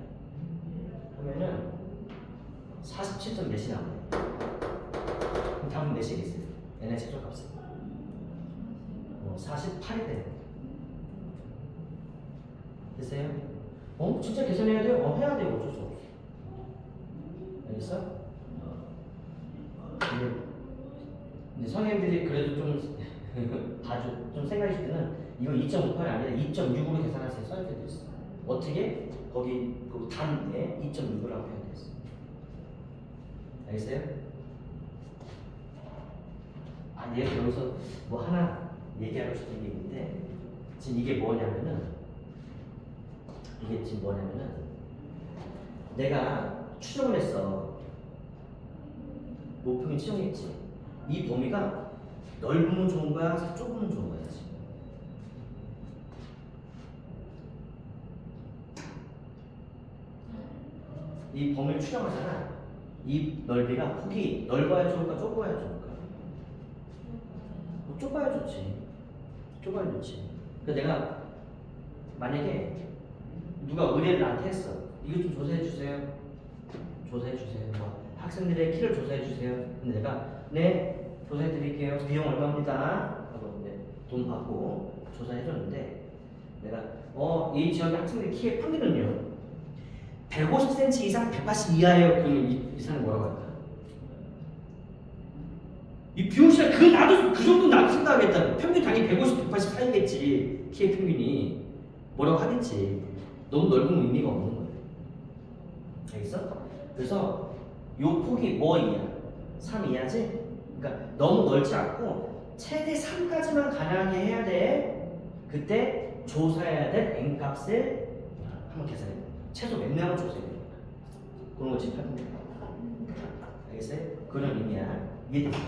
그러면은 47점 몇이 나오네. 그럼 답은 몇이겠어요? n의 최소값은 48이 돼요. 됐어요? 진짜 계산해야 돼요? 해야 돼요. 어쩔 수 없어. 알겠어? 근데 선생님들이 그래도 좀 봐줘, 좀 생각하실 때는 이거 2.58이 아니라 2.6으로 계산하세요. 써야 되도 있어. 어떻게? 거기 그 단에 2.6이라고 해야 됐어. 알겠어요? 아, 얘가 여기서 뭐 하나 얘기하고 싶은 게 있는데 지금 이게 뭐냐면은 내가 추정을 했어. 목표는 추정했지. 이 범위가 넓으면 좋은 거야, 좁으면 좋은 거야 지금. 이 범위를 추정하잖아. 이 넓이가 폭이 넓어야 좋을까, 좁아야 좋을까? 좁아야 좋지. 좁아야 좋지. 그래서 내가 만약에 누가 의뢰를 나한테 했어. 이거 좀 조사해 주세요. 조사해 주세요. 뭐 학생들의 키를 조사해 주세요. 근데 내가 네 조사해 드릴게요. 비용 얼마입니다. 하고 이제 돈 받고 조사해 줬는데 내가 이 지역의 학생들 키의 평균은요 150cm 이상 180 이하예요. 그러면 이 사람이 뭐라고 할까? 이 비용시간 나도 그 정도 나도 생각하겠다. 평균 당연히 150, 180 사이겠지. 키의 평균이 뭐라고 하겠지. 너무 넓으면 의미가 없는 거야. 알겠어? 그래서 요 폭이 뭐 이하? 3 이하지? 그러니까 너무 넓지 않고 최대 3까지만 가능하게 해야 돼. 그때 조사해야 될 n값을 한번 계산해. 최소 몇 명을 조사해야 돼. 그런 거 지금 하면 돼. 알겠어요? 그런 의미야. 이해됐어?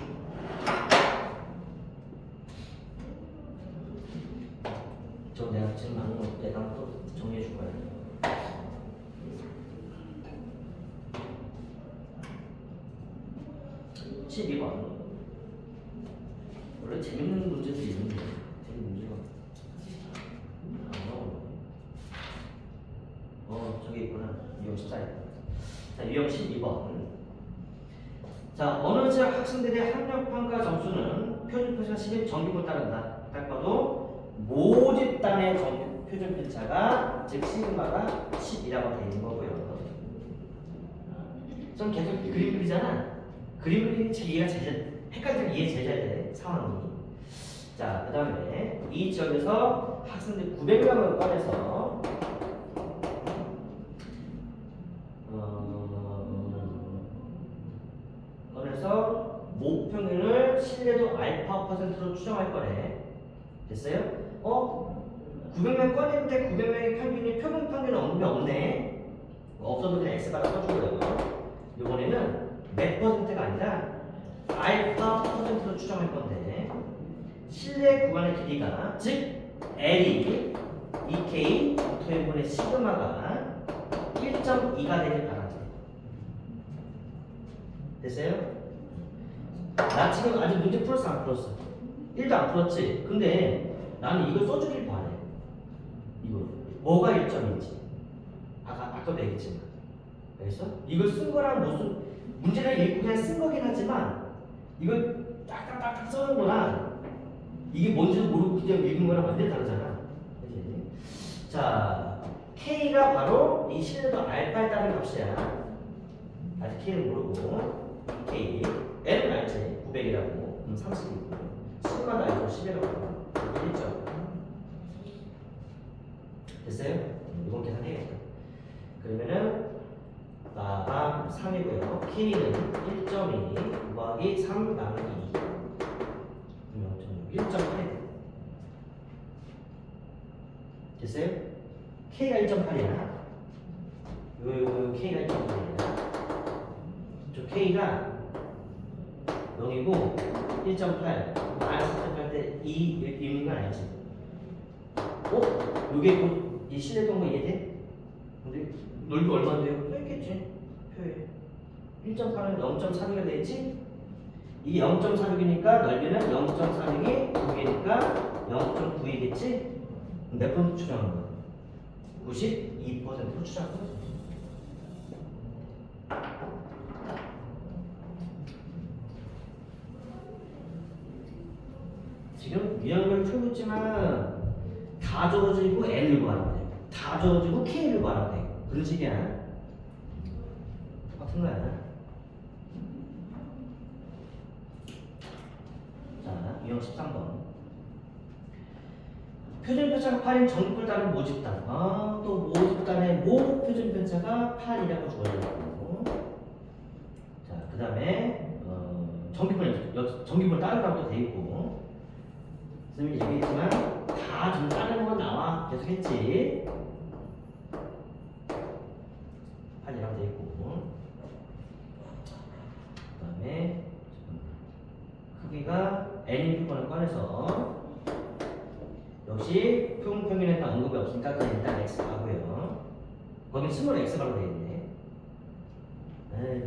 저 내가 지금 하는 거 내가 또 정리해 줄 거야. (12번) 원래 재밌는 문제도 있는데 재밌는 문제가 안 나오네. 저기 있구나. 유형 14야. 자, 유형 12번. 자, 어느 지역 학생들의 학력평가 점수는 표준편차 10의 정규를 따른다. 딱 봐도 모집단의 표준편차가 즉 시그마가 10이라고 되어 있는 거고요. 좀 계속 그림 그리잖아. 그림 그리는 이해가 제일 헷갈리면 이해 제일 잘 돼. 상황이. 자, 그 다음에 이 지역에서 학생들 900명을 꺼내서 목평균을 신뢰도 알파 %로 추정할 거래. 됐어요? 900명 꺼냈는데 900명의 평균이 표본 평균 언급이 없네. 없어도 그냥 X바라 써주고요. 이번에는 몇 %가 아니라 알파 %로 추정할 건데 신뢰 구간의 길이가 즉 L이 2K 토해분의 시그마가 1.2가 되길 바랍니다. 됐어요? 나 지금 아직 문제 풀었어 안 풀었어? 1도 안 풀었지? 근데 나는 이걸 써주길 바래. 이거 뭐가 1점인지 아까도 얘기했지만 알겠어? 이걸 쓴 거랑 무슨 문제를 읽고 그냥 쓴 거긴 하지만 이걸 딱딱딱딱 써는 거랑 이게 뭔지도 모르고 그냥 읽은 거랑 완전히 다르잖아. 그치? 자, K가 바로 이 신뢰도 알파에 따른 값이야. 아직 K는 모르고 K L은 알지? 900이라고. 그럼 30이고. 시그마도 알죠? 10이라고. 1점. 됐어요? 이건 계산해야겠다. 그러면은 3이고요. K는 1.2 곱하기 3 나누기 2. 1.8. 됐어요? K가 1.8이야. 요 K가 1.8이야. 저 K가 0이고 1.8 마이너스 때 2 이렇게 있는 건 아니지? 요게 이 신뢰도인 거 이해돼? 근데 넓이 얼마인데요? 써있겠지? 표에 1.8은 0.46이 되겠지? 이게 0.46이니까 넓이는 0.46이 9이니까 0.9이겠지? 몇 % 추정한 거야? 92%로 추정한 거지. 지금 유형을 풀고 있지만 다 적어지고 N을 구하라고 돼. 다 적어지고 K를 구하라고 돼. 그런 식이야. 똑같은 거야. 유형 13번. 표준편차가 8인 정풀단은 모집단. 또 모집단의 모 표준편차가 8이라고 주어졌고. 자, 그 다음에 전기분 따른다고 돼 있고. 선생님이 얘기했지만 다 좀 따르는 건 나와. 계속 했지. 8이라고 돼 있고. 그 다음에 크기가 n인 표본을 꺼내서 역시 평균에 대한 언급이 없으니까 그냥 일단 x 가고요. 거기 스몰 x라고 되어 있네.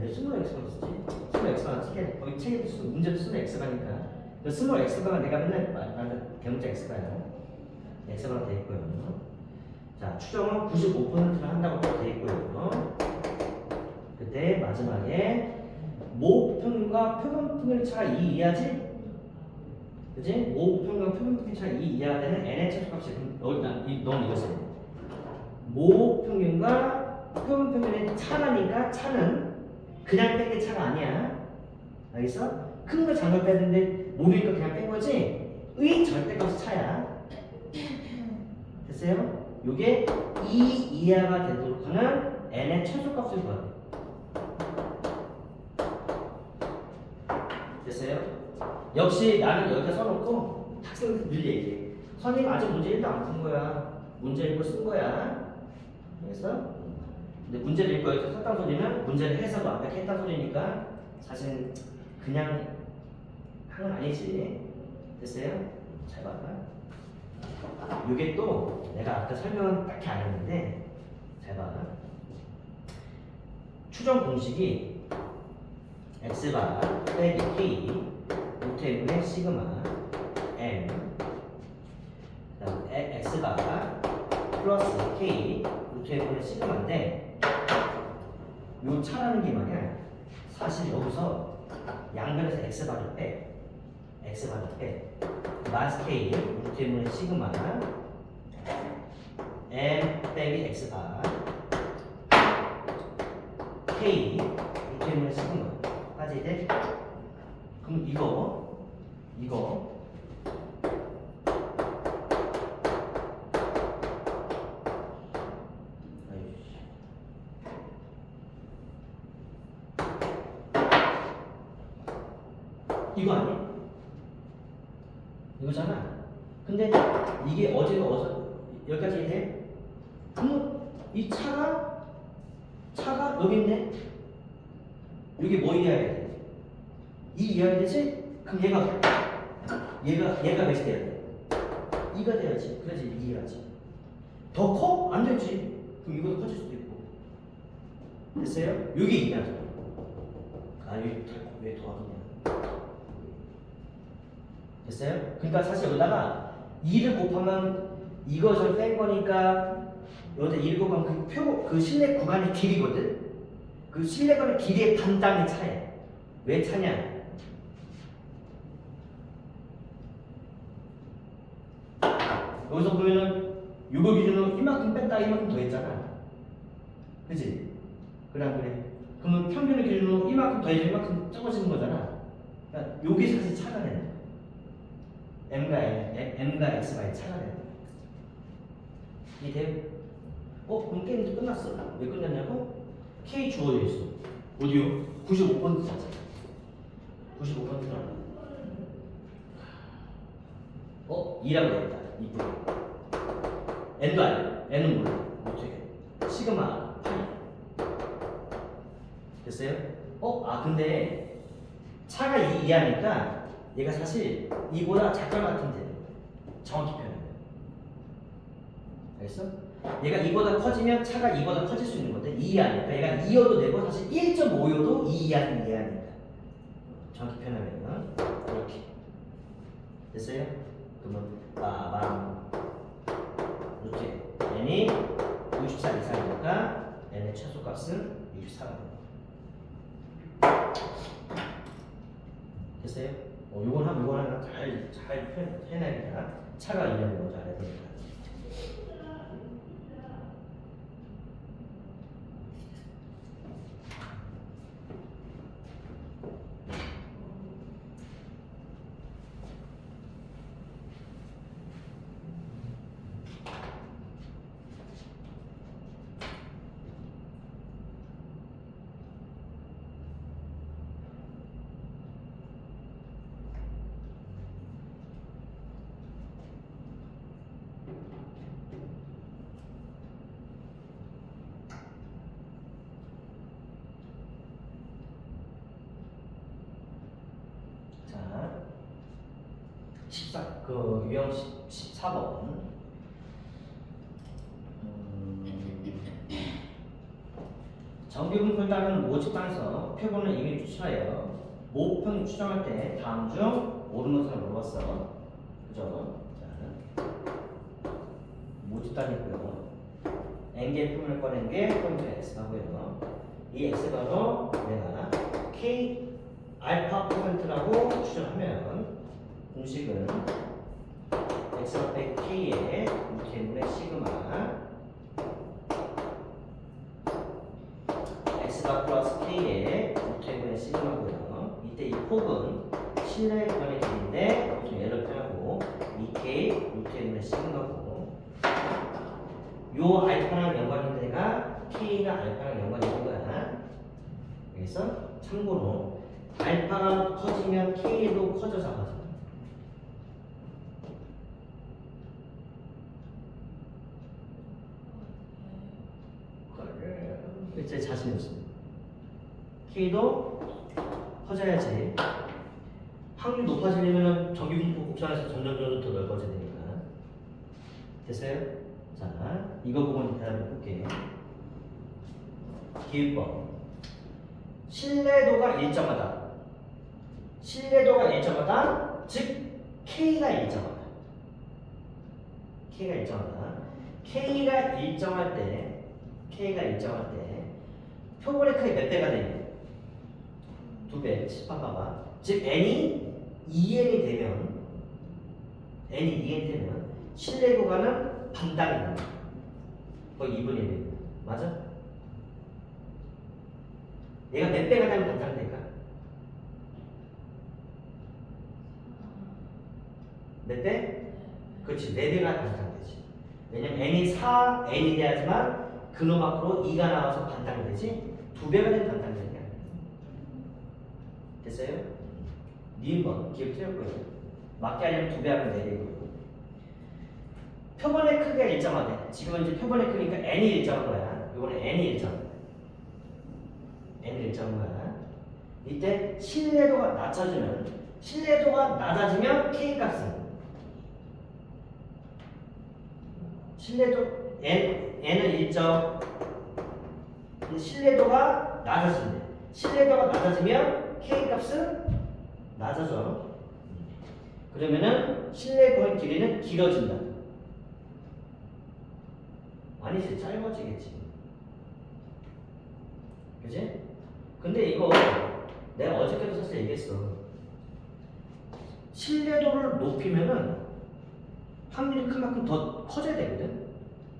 왜 스몰 x가 쓰지? 스몰 x가 쓰게 거기 책에도 문제도 스몰 x가니까 그 스몰 x가 내가 맨날 대문자 x가요. x가 되어 있고요. 자, 추정은 95%를 한다고 되어 있고요. 그때 마지막에 모 평균과 표본 평균의 차가 2 이하지? 그지? 모 평균과 표본 평균의 차가 2 이하가 되는 n의 최소값이 넌 이것을 모 평균과 표본 평균의 차라니까 차는 그냥 뺀 게 차가 아니야. 알겠어? 큰 거 작은 거 빼는데 모르니까 그냥 뺀 거지? 의 절대값이 차야. 됐어요? 요게 2 이하가 되도록 하는 n의 최소값을 구하래. 됐어요? 역시 나는 여기다 써놓고 학생들 늘 얘기해. 선생님 아직 문제 1도 안 푼 거야. 문제 읽고 쓴 거야. 그래서 근데 문제를 읽고 여기서 썼다는 소리는 문제를 해서 완벽했다는 소리니까 사실 그냥 한 건 아니지. 됐어요? 잘 봐봐. 이게 또 내가 아까 설명은 딱히 안 했는데 잘 봐. 추정 공식이 x바 빼기 k 루트의 시그마 m 그다음에 x바 플러스 k 루트의 시그마인데 요 차라는 게 말이야. 사실 여기서 양변에서 x바를 빼 마이너스 k 루트의 시그마 m 빼기 x바 k 루트의 시그마까지 돼. 그럼 이거 이거 아니야? 이거잖아. 근데 이게 어디서 여기까지 돼? 그럼 이 차가 여기 있네. 이게 뭐 이해해야 돼? 이 이해해야 되지? 그럼 얘가 몇이 돼야 돼? 2가 돼야지. 그래야지 이해하지. 더 커? 안 되지. 그럼 이거도 커질 수도 있고. 됐어요? 이게 이해하죠. 여기 왜 더하느냐? 됐어요? 그러니까 사실 여기다가 2를 곱하면 이것을 뺀 거니까 여기다 2를 곱하면 그 실내 구간의 길이거든? 그 실내 구간의 길이의 반당의 차야. 왜 차냐? 여기서 보면은 요거 기준으로 이만큼 뺐다 이만큼 더했잖아. 그치? 그래 안 그래? 그러면 평균을 기준으로 이만큼 더해서 이만큼 적어지는 거잖아. 그러니까 요게 사실 차가 되는 거야. m과 x가의 차가 되는 거야. 이해돼요? 그럼 게임도 끝났어. 왜 끝났냐고? k 주어져 있어. 어디요? 95%잖아. 95%잖아. 2라고 되겠다. 2%. n도 아니야. n은 몰라. 어떻게? 시그마 8. 됐어요? 근데 차가 2 이하니까 얘가 사실 2보다 작을 것 같은데 정확히 표현해. 알겠어? 얘가 2보다 커지면 차가 2보다 커질 수 있는 건데 2 이하니까 얘가 2여도 되고 사실 1.5여도 2 이하는 이하니까 정확히 표현하면 이렇게 됐어요? 그러면 빠밤 이렇게 n이 64 이상이니까 n의 최소값은 64가 됩니다. 됐어요? 요건 하나 잘 표현해야겠다. 차가 있는 거 잘해야 되니까. 그 유형 14번. 정비분포에 따른 모집단에서 표본을 이미 추출하여 모평 추정할 때 다음 중 옳은 것을 물어봤어. 그죠? 자, 모집단이고요. n개의 표본을 꺼낸 게 포인트 x하고요. 이 x가로 내가 k 알파 퍼센트라고 추정하면 공식은 x 빼 k의 루트분의 시그마 x가 플러스 k의 루트분의 시그마고요. 이때 이 폭은 실내 구간의 길이인데 보통 얘를 표현하고 2k 루트분의 시그마고 요 알파랑 연관이 있는 애가 k나 알파랑 연관이 있는 거야. 그래서 참고로 알파가 커지면 k도 커져서 가죠. 제 자신이 없습니다. k도 커져야지. 확률이 높아지려면 정기분포 곱선에서 점점 더 넓어져야 되니까. 됐어요? 자, 이거 보고 대답해 볼게요. 기울법. 신뢰도가 일정하다. 신뢰도가 일정하다. 즉 K가 일정하다. K가 일정하다. K가 일정할 때 표본의 크기 몇 배가 되냐? 2배. 봐봐. 즉 N이 2N이 되면 신뢰 구간은 반당이 됩니다. 거의 2분의 1입니다. 맞아? 얘가 몇 배가 되면 반당이 될까? 몇 배? 그렇지. 4배가 반당되지. 왜냐면 n이 4, n이 돼야지만 근호 밖으로 2가 나와서 반당이 되지. 2배가 되면 반당이 되는 게 아니야. 됐어요? 니은번 기억 틀렸고요. 맞게 하려면 2배 하면 4배고요. 표본의 크기가 일정하대. 지금은 이제 표본의 크기니까 n이 일정한 거야. 이번에 n이 일정한 거야. n이 일정한 거야. 이때 신뢰도가 낮아지면 k 값은 신뢰도 n은 일정. 신뢰도가 낮아진대. 신뢰도가 낮아지면 k 값은 낮아져. 그러면은 신뢰 구간 길이는 길어진다. 아니지, 짧아지겠지. 그지? 근데 이거 내가 어저께도 사실 얘기했어. 신뢰도를 높이면은 확률이 큰 만큼 더 커져야 되거든.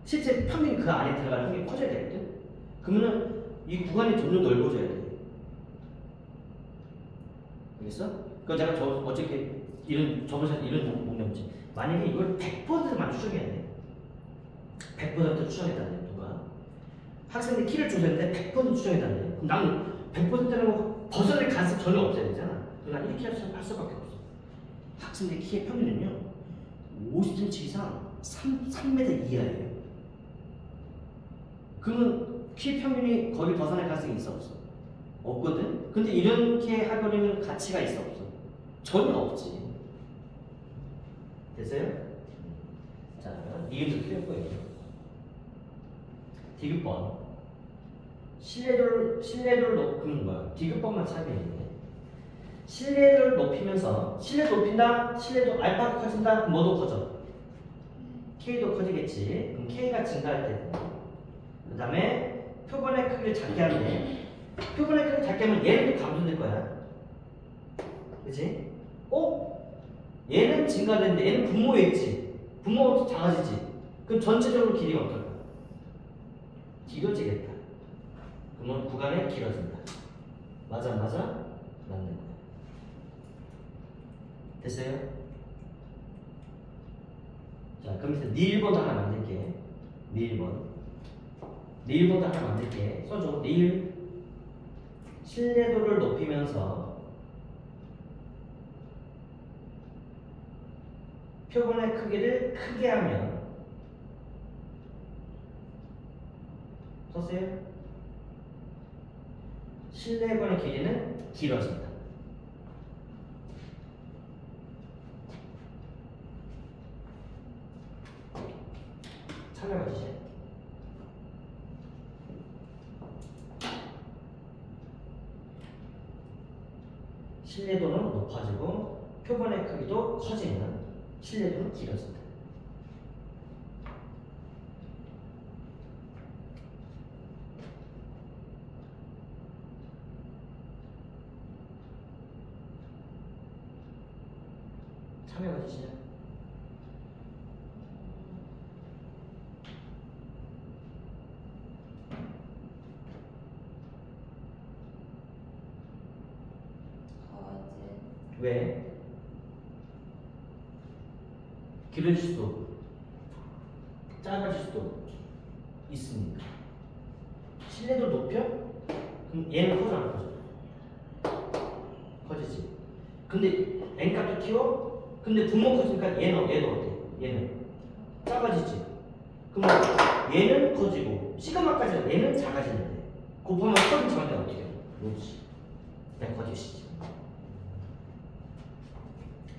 실제 평균이 그 안에 들어가는 확률이 커져야 되거든. 그러면은 이 구간이 점점 넓어져야 돼. 알겠어? 그거 제가 어저께 저번 시간에 이런 농담이지. 만약에 이걸 100%만 추정해야 돼. 100% 추정했다네. 누가? 학생들 키를 조사했는데 100% 추정했다네. 그럼 나는 100%라는 거 벗어날 가능성이 전혀 없어야 되잖아. 그러나 이렇게 할 수밖에 없어. 학생들 키의 평균은요 50cm 이상 3m 이하예요. 그러면 키 평균이 거기 벗어날 가능성이 있어 없어? 없거든? 근데 이렇게 해버리면 가치가 있어 없어? 전혀 없지. 됐어요? 자, 니은도 틀렸고요. 디귿번. 신뢰도를 높이는 거야. 디귿번만 차이있는데 신뢰도를 높이면서 신뢰도 높인다? 신뢰도 알파가 커진다? 그럼 뭐도 커져? K도 커지겠지. 그럼 K가 증가할 때 그 다음에 표본의 크기를 작게 하는데 표본의 크기를 작게 하면 얘는 또 감소될 거야. 그치? 얘는 증가되는데 얘는 분모에 있지. 분모가 작아지지. 그럼 전체적으로 길이가 어떨까? 길어지겠다. 그러면 구간이 길어진다. 맞아? 맞는 거야. 됐어요? 자, 그럼 이제 네 1번도 하나 만들게. 네 1번도 하나 만들게. 써줘. 네 신뢰도를 높이면서 표본의 크기를 크게 하면 썼어요? 신뢰권의 길이는 길어진다. 참여가 주세요. 신뢰도는 높아지고 표본의 크기도 커지면 신뢰도는 길어진다. 참여가 주시죠. 거짓. 왜? 길어질 수도 짧아질 수도 있으니까. 신뢰도 높여? 그럼 얘는 커져 안 커져? 커지지. 근데 n값도 키워? 근데 분모 커지니까 얘는 어때? 얘는 작아지지. 그럼 얘는 커지고 시그마까지 얘는 작아지는데 곱하면 커진 정한테 어떻게 해? 로지. 그냥 커지시지.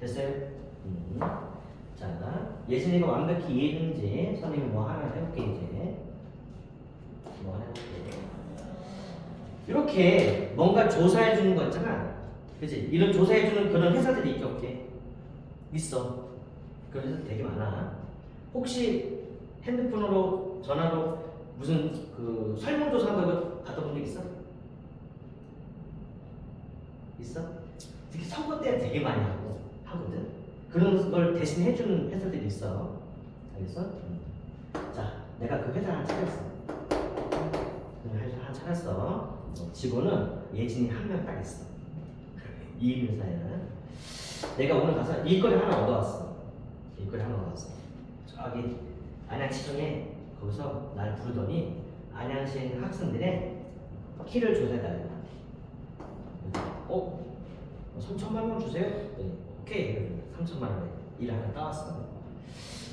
됐어요? 자, 예진이가 완벽히 이해했는지 선생님이 뭐 하나 해볼게 이제. 뭐 하나 해볼게. 이렇게 뭔가 조사해 주는 거 있잖아. 그치? 이런 조사해 주는 그런 회사들이 있게 없게? 있어. 그런 회사 되게 많아. 혹시 핸드폰으로 전화로 무슨 그 설문조사 한다고 받아본 적 있어? 있어? 특히 선거 때 되게 많이 하거든. 그런 걸 대신 해주는 회사들이 있어. 알겠어? 자, 내가 그 회사 하나 찾았어. 그 회사 하나 찾았어. 직원은 예진이 한 명 딱 있어. 이 회사에는 내가 오늘 가서 일거리 하나 얻어왔어. 일거리 하나 얻어왔어. 저기 안양시청에 거기서 날 부르더니 안양시 학생들의 키를 조사해달라. 3천만 원 주세요? 네. 오케이. 3천만 원에 일을 하나 따왔어.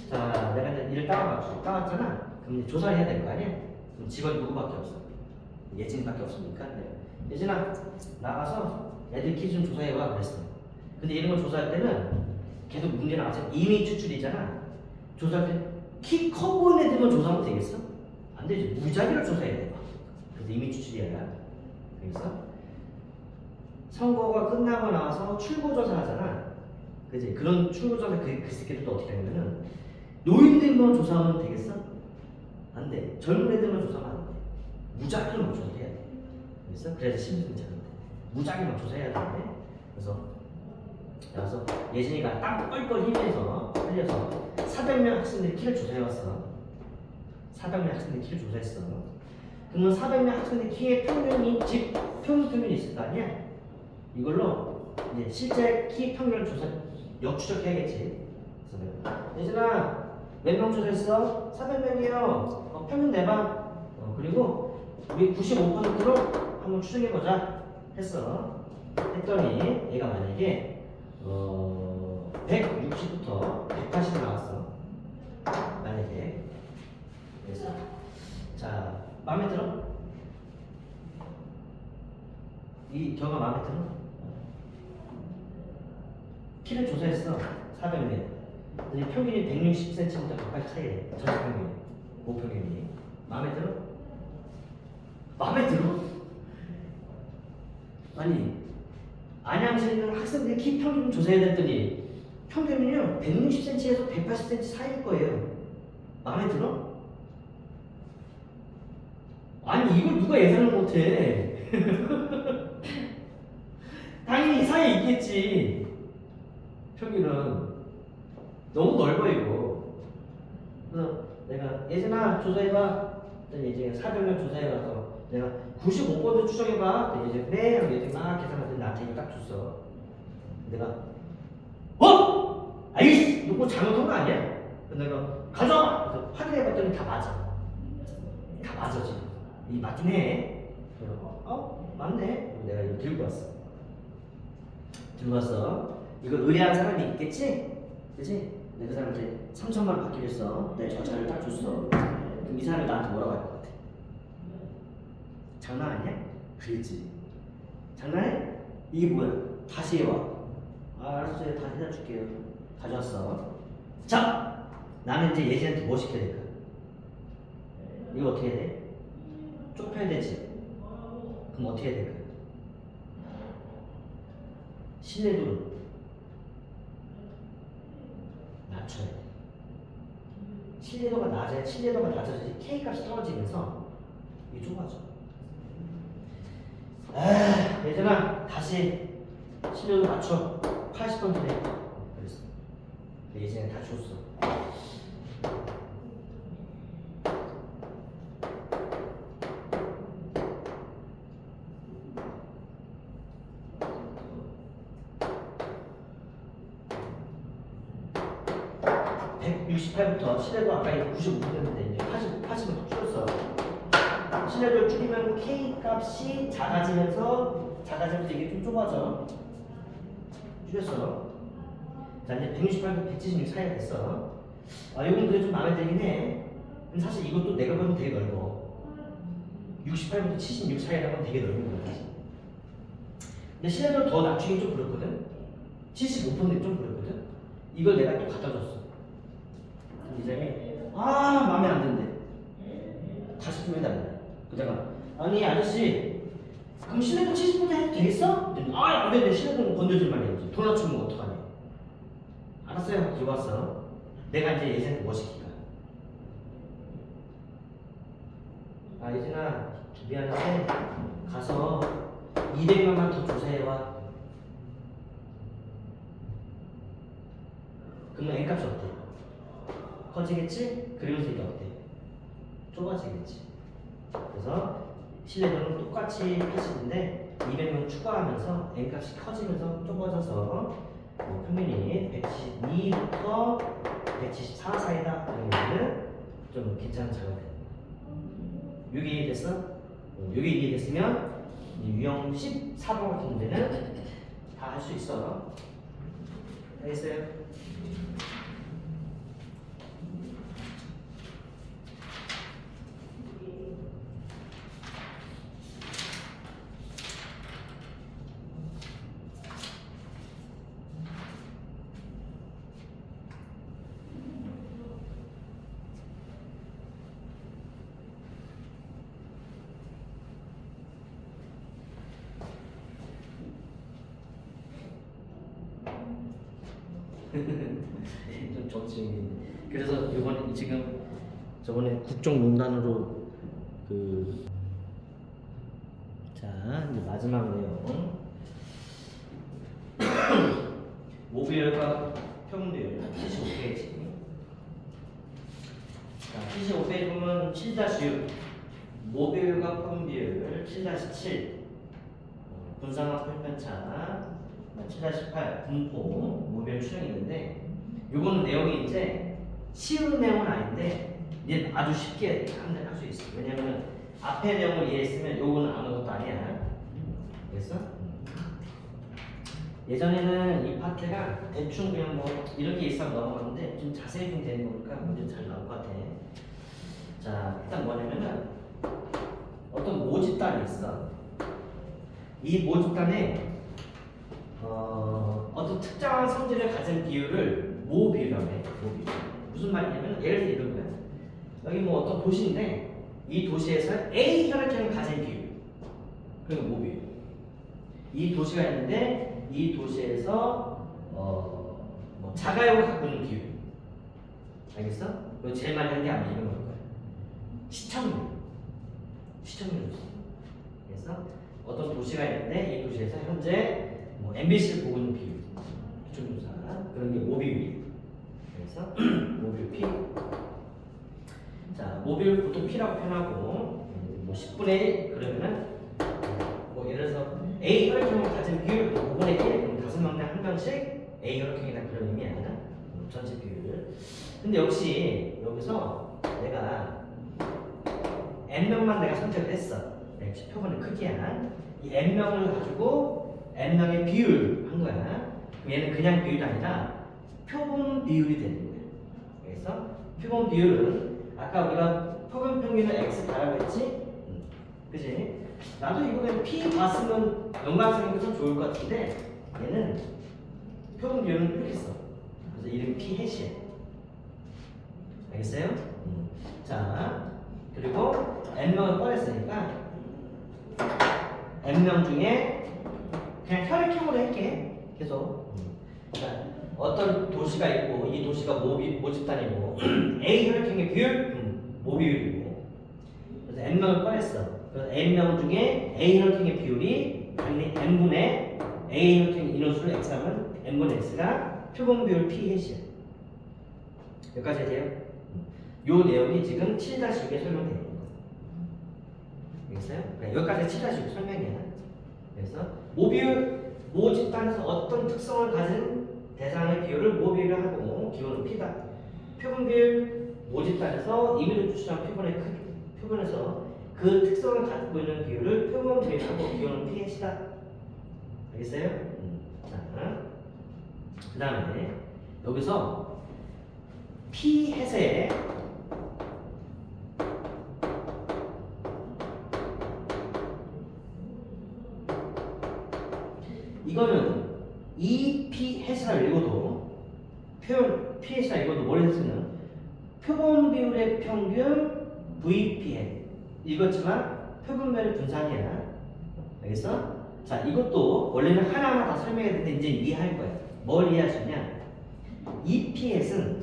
자, 내가 이제 일을 따왔잖아. 그럼 이제 조사를 해야 될 거 아니야? 그럼 직원 누구밖에 없어? 예진이밖에 없으니까. 네. 예진아, 나가서 애들 키 좀 조사해봐 그랬어. 근데 이런 걸 조사할 때는 계속 문제 나왔잖아. 이미 추출이잖아. 조사할 때 키 커 보이는 애들만 조사하면 되겠어? 안 되지. 무작위를 조사해야 돼. 그래서 이미 추출이야. 그래서 선거가 끝나고 나서 출구조사 하잖아. 그지? 그런 출구조사 그 새끼들도 어떻게 하냐면은 노인들만 조사하면 되겠어? 안 돼. 젊은 애들만 조사하면 안 돼. 무작위로 조사해야 돼. 그래서 그래서 심리는 작은데 무작위로 조사해야 돼. 그래서 예진이가 땀 뻘뻘 흘려서 400명 학생들이 키를 조사해왔어. 400명 학생들이 키를 조사했어. 그러면 400명 학생들 키의 평균이 평균이 있을 거 아니야? 이걸로 이제 실제 키 평균을 역추적해야겠지. 그래서 예진아, 몇 명 조사했어? 400명이요. 평균 내봐. 그리고 우리 95%로 한번 추정해보자 했어. 했더니 얘가 만약에 160부터 180 나왔어. 만약에. 그래서 자, 마음에 들어? 이 경우가 마음에 들어? 키를 조사했어. 400명. 근데 평균이 160cm부터 180 차이래. 전체 평균. 모평균이. 마음에 들어? 마음에 들어? 아니, 안양시에 있는 학생들 키 평균 조사해야 됐더니 평균은요 160cm에서 180cm 사이일 거예요. 마음에 들어? 아니, 이걸 누가 예상을 못해? 당연히 이 사이에 있겠지. 평균은 너무 넓어 이거. 그래서 내가 예진아 조사해봐. 이제 400명 조사해봐서 내가 95% 추정해봐. 이제 네 하고 이제 막 계산하더니 나한테 이거 딱 줬어. 내가 아이씨 이거 잘못한 거 아니야? 그래서 내가 가져와. 그래서 확인해봤더니 다 맞아. 다 맞아 지금. 이 맞긴 해. 그래서 맞네. 내가 이거 들고 왔어. 들고 왔어. 이거 의뢰한 사람이 있겠지? 그치? 내가 그 사람한테 3천만 원 받기로 했어. 내 저 차를 딱 줬어. 그럼 이 사람이 나한테 뭐라고 할 것 같아? 장난 아니야? 그랬지. 장난해? 이게 뭐야? 다시 해와. 알았어요. 다시 해다 줄게요. 가져왔어. 자, 나는 이제 예진한테 뭐 시켜야 될까? 이거 어떻게 해야 돼? 좁혀야 되지. 그럼 어떻게 해야 될까? 신뢰도를 낮춰야 돼. 신뢰도가 낮아져야지 K 값이 떨어지면서 이게 좁아져. 예전아 다시 신뢰도 낮춰. 80번 전에 그랬어. 예전에 다 줬어. (168부터) 신뢰도 아까 95%였는데 이제 80을 줄였어. 신뢰도를 줄이면 K 값이 작아지면서 이게 좀 좁아져. 줄였어. 자 이제 168부터 176 사이가 됐어. 이건 그래도 좀 마음에 들긴 해. 근데 사실 이것도 내가 보면 되게 넓어. 68부터 76 사이라면 되게 넓은 거야. 근데 신뢰도를 더 낮추긴 좀 그렇거든. 75%는 좀 그렇거든. 이걸 내가 또 갖다 줬어. 이장이 마음에 안 든대. 다시 좀 해달래. 그다가 아니 아저씨 그럼 신뢰도 70% 해도 되겠어? 안 돼. 내 신뢰도 건드질 말이야지. 돈 낮추면 어떡하냐. 알았어요. 들어왔어. 내가 이제 예전에 뭐 시킬까? 예진아 미안한데 가서 200만만 더 조사해와. 그러면 N값이 어때? 커지겠지? 그러면서 이게 어때? 좁아지겠지. 그래서 신뢰도는 똑같이 80인데 200만 추가하면서 N값이 커지면서 좁아져서 평균이 172부터 174 사이다. 그러면 좀 괜찮은 작업이에요. 여기 이해됐어? 여기 이해됐으면 유형 14번 같은 문제는 다 할 수 있어. 알겠어요? 좀 정치적인. 그래서 이번에 지금 저번에 국정농단으로 자 이제 마지막 내용 모비율과 평균율 75페이지. 자 75페이지 보면 7-6 모비율과 평균율 7-7 분상학 편차 7-8 분포 모비율 추정이 있는데 요거는 내용이 이제 쉬운 내용은 아닌데 이제 아주 쉽게 할 수 있어. 왜냐면 앞에 내용을 이해했으면 요거는 아무것도 아니야. 알겠어? 예전에는 이 파트가 대충 그냥 뭐 이렇게 있어 넘어가는데 좀 자세히 좀 되는 거니까 문제 잘 나올 것 같아. 자 일단 뭐냐면은 어떤 모집단이 있어. 이 모집단에 어떤 특정한 성질을 가진 비율을 모 비율이라고 해. 모 비율. 무슨 말이냐면 예를 들어 이런 거야. 여기 뭐 어떤 도시인데 이 도시에서 A 혈액형을 가진 비율. 그리고 모 비율. 이 도시가 있는데 이 도시에서 뭐 자가용을 갖고 있는 비율. 알겠어? 그리고 제일 많이 하는 게 아마 이런 걸 거야. 시청률. 시청률. 그래서 어떤 도시가 있는데 이 도시에서 현재 뭐 MBC를 보고 있는 비율, 시청조사 그런 게 모비율. 그래서 모비율 P. 자, 모비율 보통 P라고 표현하고 뭐 10분의 1 그러면은 뭐 예를 들어서 A 혈액형을 가진 비율 5분의 1 그럼 5명 중 1명씩 A 혈액형이나 그런 의미 아니야? 전체 비율. 근데 역시 여기서 내가 N명만 내가 선택을 했어. 표본의 크기야. 이 N명을 가지고 N명의 비율 한 거야. 그럼 얘는 그냥 비율이 아니라 표본 비율이 되는 거야. 그래서 표본 비율은 아까 우리가 표본 평균을 X 바라고 했지? 그치? 나도 이거 그냥 P 봤으면 연관성이 참 좋을 것 같은데 얘는 표본 비율은 이렇게 써. 그래서 이름이 P 해시야. 알겠어요? 자 그리고 n명을 꺼냈으니까 n명 중에 그냥 혈액형으로 할게. 계속. 그러니까 어떤 도시가 있고 이 도시가 모집단이고 A 혈액형의 비율 모비율이고 그래서 n명을 꺼냈어. 그래서 n명 중에 A 혈액형의 비율이 당연히 n분의 A 혈액형 인원수를 x하면 n분의 x가 표본 비율 p 해시야. 여기까지 돼요? 요 내용이 지금 7-6에 설명되어 있는 거예요. 알겠어요? 그러니까 여기까지 7-6 설명이야. 그래서 모집단에서 어떤 특성을 가진 대상의 비율을 모비율을 하고 기호는 p다. 표본 비율 모집단에서 임의로 추출한 표본의 크기, 표본에서 그 특성을 갖고 있는 비율을 표본 비율하고 기호는 p 해시다. 알겠어요? 자, 그 다음에 여기서 p 해세 이거는 EP 해시라 읽어도 표현 P 해시라 읽어도 뭘 했으면 표본 비율의 평균 VP해 읽었지만 표본 비율의 분산이야. 알겠어? 자, 이것도 원래는 하나하나 다 설명했는데 이제 이해할 거야. 뭘 이해하시냐? EPS는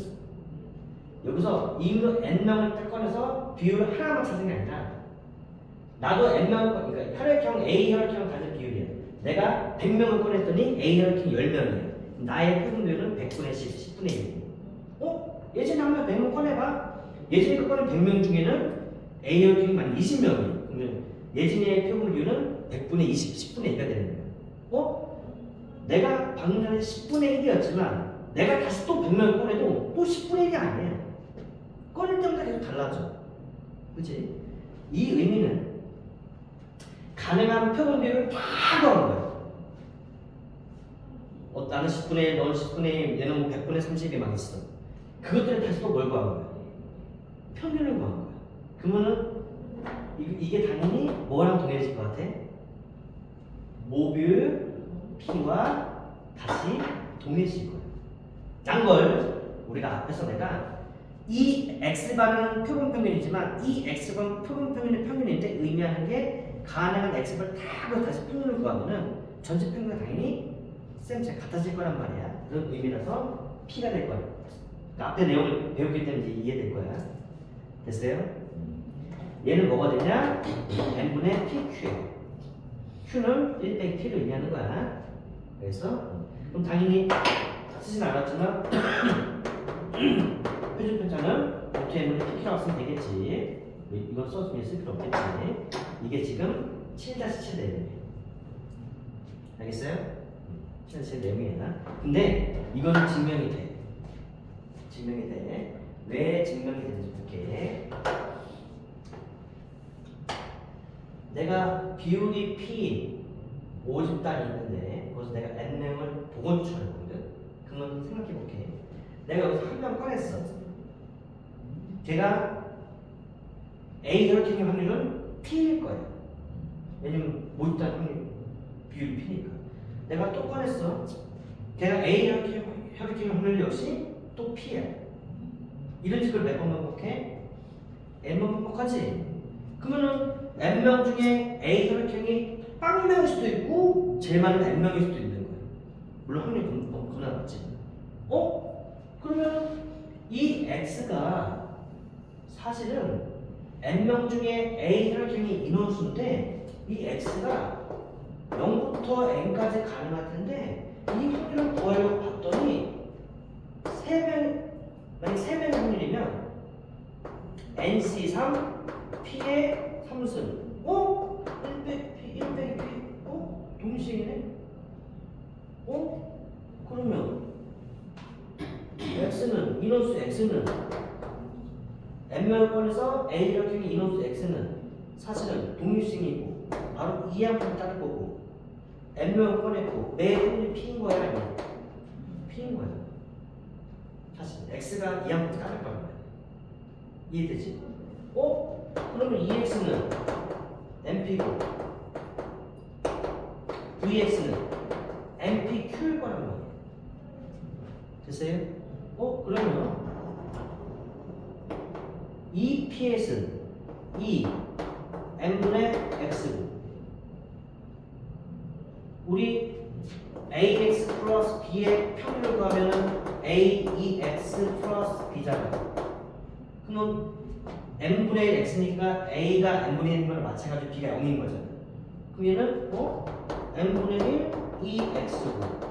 여기서 n명을 딱 꺼내서 비율을 하나만 찾는 게 아니라 나도 n명, 그러니까 혈액형 A 혈액형을 가진 비율이야. 내가 100명을 꺼냈더니 A 혈액형 10명이야. 나의 표본 비율은 100분의 10, 10분의 1. 예전에 한번 100명 꺼내봐. 예전에 꺼낸 100명 중에는 A 혈액형이 만 20명이야. 그러면 예진이의 표본 비율은 100분의 20, 10분의 1가 되는 거야. 내가 방금 전에 10분의 1이었지만 내가 다시 또 100명을 꺼내도 또 10분의 1이 아니야. 꺼낼 때마다 계속 달라져. 그치? 이 의미는 가능한 표본 비율을 다 더한 거야. 나는 10분의 1, 너는 10분의 1, 얘는 뭐 100분의 30이 막 있어. 그것들을 다시 또 뭘 구한 거야? 평균을 구한 거야. 그러면은 이게 당연히 뭐랑 동일해질 것 같아? 모뷸 P와 다시 동일해질 거야. 딴 걸 우리가 앞에서 내가 이 X반은 표본 평균이지만 이 X반 표본 평균의 평균인데 의미하는 게 가능한 X반을 다 다시 평균을 구하면은 전체 평균은 당연히 쌤처럼 같아질 거란 말이야. 그런 의미라서 P가 될 거야. 그러니까 앞에 내용을 배웠기 때문에 이제 이해될 거야. 됐어요? 얘는 뭐가 되냐? n분의 PQ. Q는 1 P를 의미하는 거야. 그래서 그럼 당연히 쓰진 않았지만 표준 편차는 어떻게 n분의 PQ라고 쓰면 되겠지. 이건 써서 쓸 필요 없겠지. 이게 지금 7-7 내용이에요. 알겠어요? 7-7 내용이야. 근데 이거는 증명이 돼. 증명이 돼. 왜 증명이 되는지 볼게. 내가 비율이 P 모집단이 있는데 거기서 내가 n명을 보건 추출했거든. 그러면 생각해 볼게. 내가 여기서 한 명 꺼냈어. 걔가 A 혈액형의 확률은 P일 거야. 왜냐면 모집단 확률 비율이 P니까. 내가 또 꺼냈어. 걔가 A 혈액형의 확률 역시 또 P야. 이런 식으로 몇 번 반복해? n번 반복하지? 그러면은 n명 중에 A 혈액형이 빵명일 수도 있고 제일 많은 n명일 수도 있는 거예요. 물론 확률이 그나 낮지. 그러면 이 x가 사실은 n명 중에 A 혈액형이 인원수인데 이 x가 0부터 n까지 가능할 텐데 이 확률을 구하려고 봤더니 3명, 만약 3명의 확률이면 NC3 P의 3승. 1 빼기 P, 1 빼기 P. 동시이네? 그러면 X는, 인원수 X는 n명을 꺼내서 A 혈액형의 인원수 X는 사실은 동일식이고 바로 이항분을 따를 거고 n명을 꺼냈고 매 확률이 P인 거야 아니야? P인 거야. 사실 X가 이항분을 따를 거야. 이해되지? 그러면 EX는 NP고 VX는 NPQ일 거란 말이야. 됐어요? 그러면 EPS는 2 n분의 x고 우리 ax 플러스 b의 평균을 구하면은 a 2x 플러스 b잖아요. 그러면 n분의 1 x니까 a가 n분의 1인 거랑 마찬가지로 b가 0인 거잖아요. 그럼 얘는 n분의 1 2x고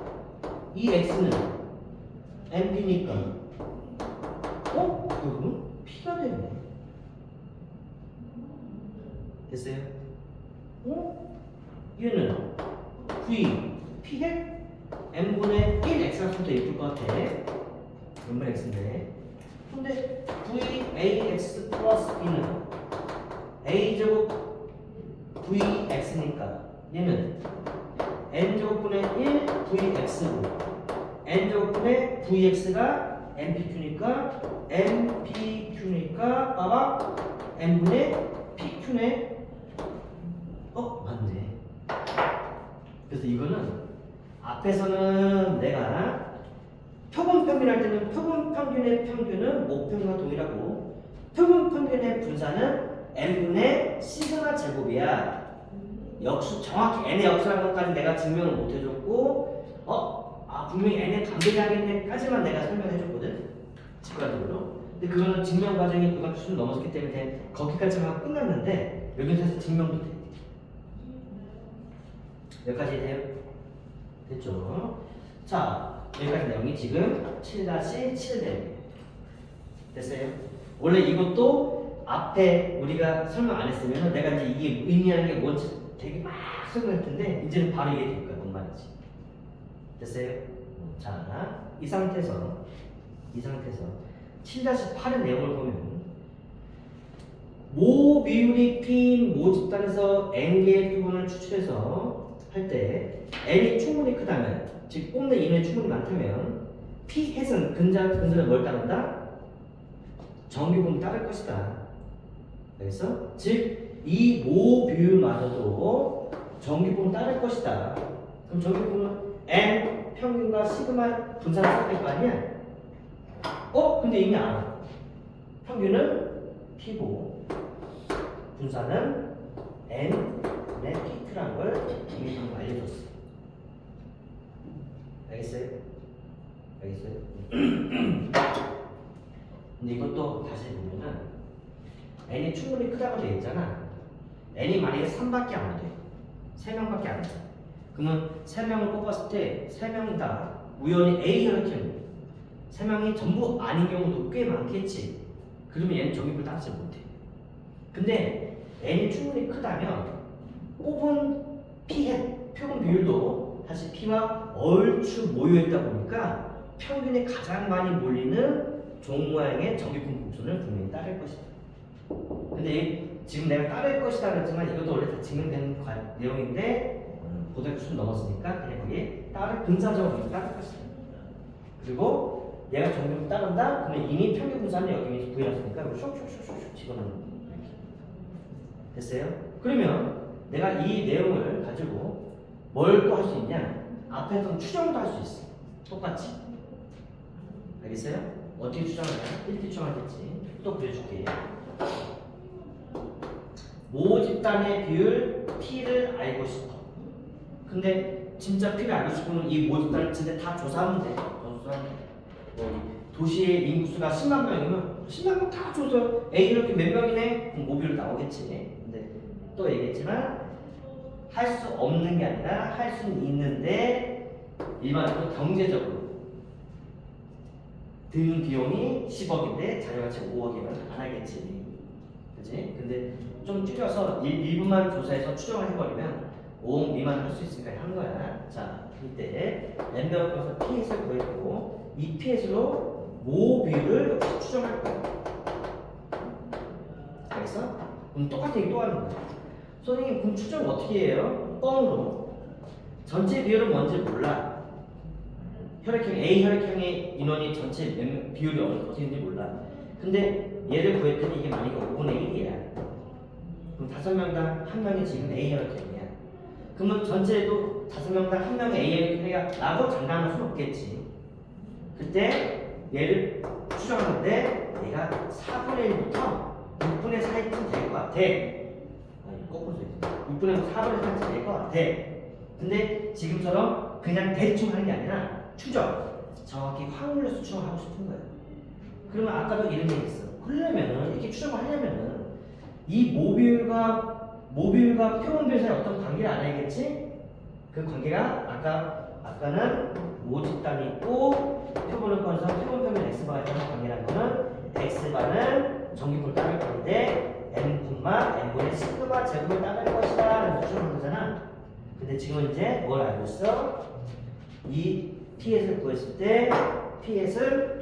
이 x는 nb니까 그러면 p가 되네. 됐어요? 얘는 v p해 n분의 1 x가 좀 더 예쁠 것 같아. n분의 x인데 근데 vax 플러스 b는 a제곱 vx니까 얘는 n제곱분의 1 vx고 n제곱분의 vx가 npq니까 npq니까 봐봐 n분의 pq네. 맞네. 그래서 이거는 앞에서는 내가 표본 평균할 때는 표본 평균의 평균은 목평균과 동일하고 표본 평균의 분산은 n분의 시그마 제곱이야. 역수 정확히 n의 역수라는 것까지 내가 증명을 못 해줬고 분명히 n의 반비례하겠네까지만 내가 설명해줬거든 직관적으로. 근데 그거는 증명 과정이 그만 수준 넘었기 때문에 거기까지만 끝났는데 여기서 증명도 돼. 여기까지 돼요? 됐죠? 자, 여기까지 내용이 지금 7-7 됩니다. 됐어요? 원래 이것도 앞에 우리가 설명 안 했으면 내가 이제 이게 의미하는 게 뭔지 되게 막 설명할 텐데 이제는 바로 이해될 거야. 뭔 말인지. 됐어요? 자, 이 상태에서 7-8의 내용을 보면 모 비율이 P인 모 집단에서 n개의 표본을 추출해서 할 때 n이 충분히 크다면, 즉 뽑는 인원이 충분히 많다면 P 햇은 근자는 뭘 따른다? 정규분을 따를 것이다. 그래서 즉 이 모 비율마저도 정규분을 따를 것이다. 그럼 정규분은 n 평균과 시그마 분산을 써야 될 거 아니야? 근데 이미 알아. 평균은 P고 분산은 N분의 P2라는 걸 이미 방금 알려줬어. 알겠어요? 근데 이것도 다시 보면은 N이 충분히 크다고 되어 있잖아. N이 만약에 3밖에 안 돼. 3명밖에 안 돼. 그러면 3명을 뽑았을 때 3명 다 우연히 A 혈액형 3명이 전부 아닌 경우도 꽤 많겠지. 그러면 얘는 정규분을 따르지 못해. 근데 n이 충분히 크다면 뽑은 P의 표본 비율도 사실 P와 얼추 모여있다 보니까 평균에 가장 많이 몰리는 종 모양의 정규분 곡선을 분명히 따를 것이다. 근데 지금 내가 따를 것이다 그랬지만 이것도 원래 다 증명된 내용인데 고등학교 수준 넘었으니까 그냥 거기에 근사적으로 따를 것이다. 그리고 얘가 정규분 따른다? 그러면 이미 평균 분산을 여기 구해놨으니까 슉슉슉슉 집어넣는 거예요. 됐어요? 그러면 내가 이 내용을 가지고 뭘 또 할 수 있냐? 앞에 했던 추정도 할 수 있어. 똑같이. 알겠어요? 어떻게 추정하냐? 이렇게 추정하겠지. 또 그려줄게. 모 집단의 비율 P를 알고 싶어. 근데 진짜 P를 알고 싶으면 이 모 집단을 진짜 다 조사하면 돼. 도시의 인구수가 10만 명이면 10만 명 다 줘서 A 이렇게 몇 명이네? 그럼 모비율 나오겠지. 근데 또 얘기했지만 할 수 없는 게 아니라 할 수는 있는데 일반적으로 경제적으로 든 비용이 10억인데 자료가치 5억이면 안 하겠지. 그치? 근데 좀 줄여서 일부만 조사해서 추정을 해버리면 5억 미만 할 수 있으니까 한 거야. 자, 이때 랜덤 커서 PS를 구했고 이 PS로 모 비율을 역시 추정할 거야. 알겠어? 그럼 똑같은 얘기 또 하는 거야. 선생님 그럼 추정 어떻게 해요? 뻥으로. 전체 비율은 뭔지 몰라. 혈액형 A 혈액형의 인원이 전체 비율이 어떻게 되는지 몰라. 근데 얘를 구했더니 이게 만약에 5분의 1이야. 그럼 5명당 1명이 지금 A 혈액형이야. 그러면 전체에도 5명당 1명의 A 혈액형이라고 장담할 수는 없겠지. 그때 얘를 추정하는데 얘가 4분의 1부터 6분의 4쯤 될 것 같아. 아니, 거꾸로 써야지. 6분의 4분의 4쯤 될 것 같아. 근데 지금처럼 그냥 대충 하는 게 아니라 추정. 정확히 확률로서 추정하고 싶은 거예요. 그러면 아까도 이런 얘기 했어. 그러려면은, 이렇게 추정을 하려면은, 이 모듈과 표본 사이에 어떤 관계를 알아야겠지? 그 관계가 아까는 모집단이 있고 표본을 꺼내서 표본 x바가 있다는 관계라는 거는 x바는 전기표를 따를 건데 n분의 시그마 제곱을 따를 것이다 라는 추정을 하잖아. 근데 지금 이제 뭘 알고 있어? 이 ps를 구했을 때 ps를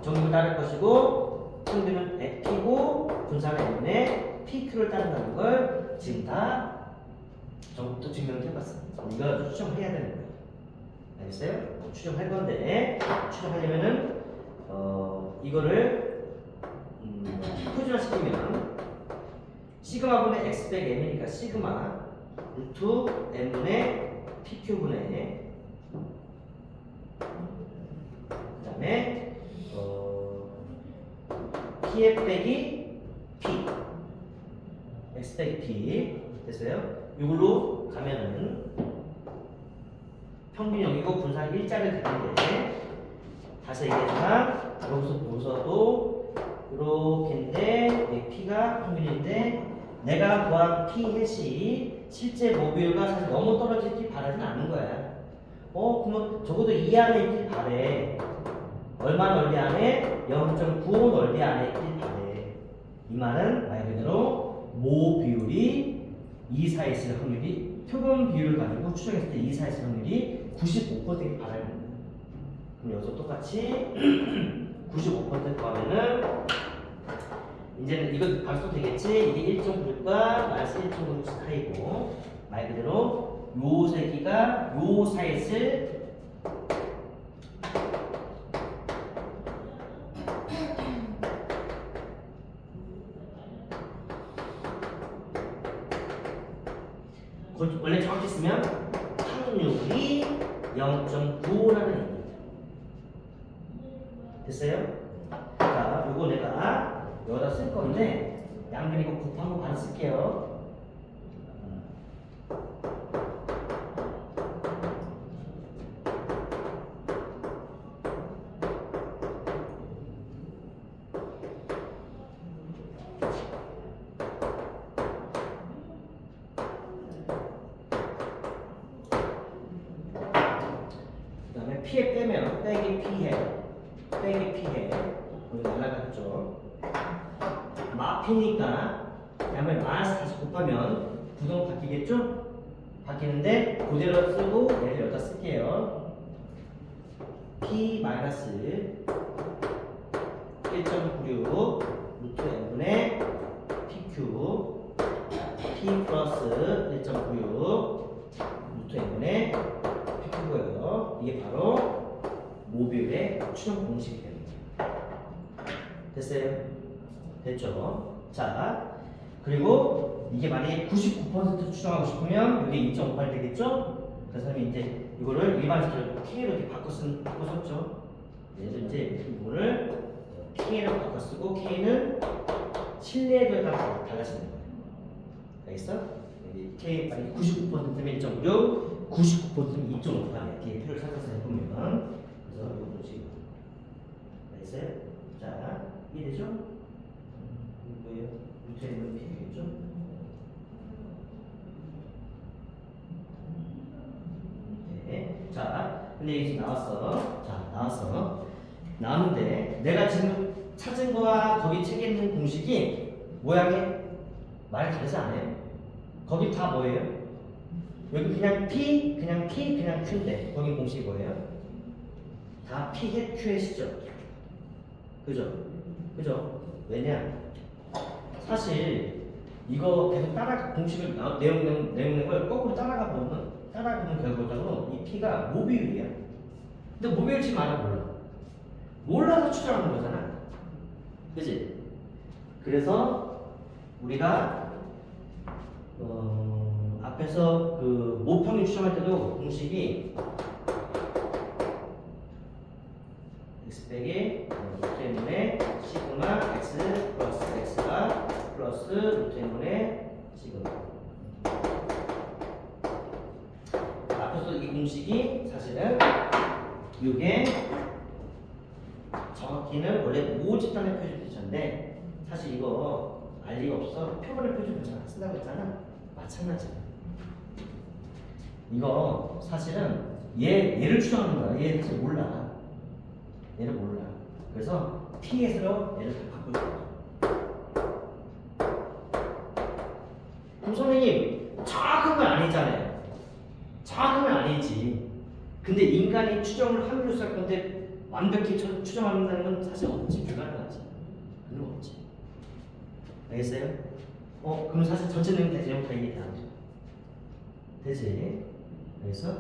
전기표를 따를 것이고 평균은 p고 분산은 n분의 pq를 따른다는 걸 지금 다 또 증명을 해봤어. 이거 추정을 해야 되는 거예요. 알겠어요? 추정할 건데 추정하려면은 이거를 표준화시키면 시그마분의 x 빼기 m이니까 시그마 루트 n분의 pq분의 그 다음에 pf 빼기 p x 빼기 p 됐어요? 이걸로 가면은 평균 0이고 분산 일자를 되는데 다시 얘기하지만 여기서 보셔도 이렇게인데 p가 평균인데 내가 구한 p 햇이 실제 모듈과 사실 너무 떨어지길 바라진 않는 거야. 그러면 적어도 이 안에 있길 바래. 얼마 넓이 안에? 0.95 넓이 안에 있길 바래. 이 말은 말 그대로 모 비율이 2 사이에 있을 확률이 표본 비율을 가지고 추정했을 때 2 사이에 있을 확률이 95%를 바라는 거예요. 그럼 여기서 똑같이 95% 구하면은 이제는 이거 발수 되겠지? 이게 1.96과 마이너스 1.96 사이고 말 그대로 요 세기가 요 사이에 있을 원래 정확히 쓰면 확률이 0.95라는 얘기입니다. 됐어요? 자, 요거 내가 여기다 쓸 건데 양변 이거 곱한 거 바로 쓸게요. 피해 빼면 빼기 피해 여기 날라갔죠. 마피니까 양변 마이너스 다시 곱하면 부동 바뀌겠죠? 바뀌는데 그대로 쓰고 얘를 여기다 쓸게요. p 마이너스 1.96 루트 n분의 pq p 플러스 1.96 루트 n분의 pq고요. 이게 바로 모듈의 추정 공식이 됩니다. 됐어요? 됐죠? 자, 그리고 이게 만약에 99% 추정하고 싶으면 이게 2.58 되겠죠? 그래서 이제 이거를 일반적으로 K로 이렇게 바꿔 썼죠. 얘도 이제 이거를 K로 바꿔 쓰고 K는 실내에 따라 달라지는 거예요. 알겠어? 여기 K 만약에 99%면 1.6, 99%면 2.58이야. 뒤에 표를 찾아서 해보면. 그래서 이거 지금 알겠어요? 자, 이해되죠? 이거 뭐예요? 루트에 있는 P겠죠? 네. 자, 근데 이게 지금 나왔어. 자, 나왔어. 나왔는데 내가 지금 찾은 거와 거기 책에 있는 공식이 모양이 많이 다르지 않아요? 거기 다 뭐예요? 여기 그냥 P, 그냥 Q인데 거기 공식이 뭐예요? 다 P 햇 Q 햇이죠. 그죠? 그죠? 왜냐? 사실 이거 계속 공식을 내용을 거꾸로 따라가 보면 결과적으로 이 P가 모비율이야. 근데 모비율 지금 알아 몰라서 추정하는 거잖아. 그지? 그래서 우리가 앞에서 그 모평률 추정할 때도 공식이 x 빼기 때문에 시그마 x 사실은 이게 정확히는 원래 모집단의 표준대전인데 사실 이거 알 리가 없어. 표본의 표준대전 안 쓴다고 했잖아. 마찬가지야. 이거 사실은 얘를 추정하는 거야. 얘 사실 몰라. 얘를 몰라. 그래서 T에서 얘를 다 바꿀 거야. 그럼 선생님 정확한 건 아니잖아요. 정확한 건 아니지. 근데 인간이 추정을 함으로 할 건데 완벽히 추정한다는 건 사실 없지. 불가능하지. 그건 없지. 알겠어요? 그럼 사실 전체 내용 다 이해다. 되지? 그래서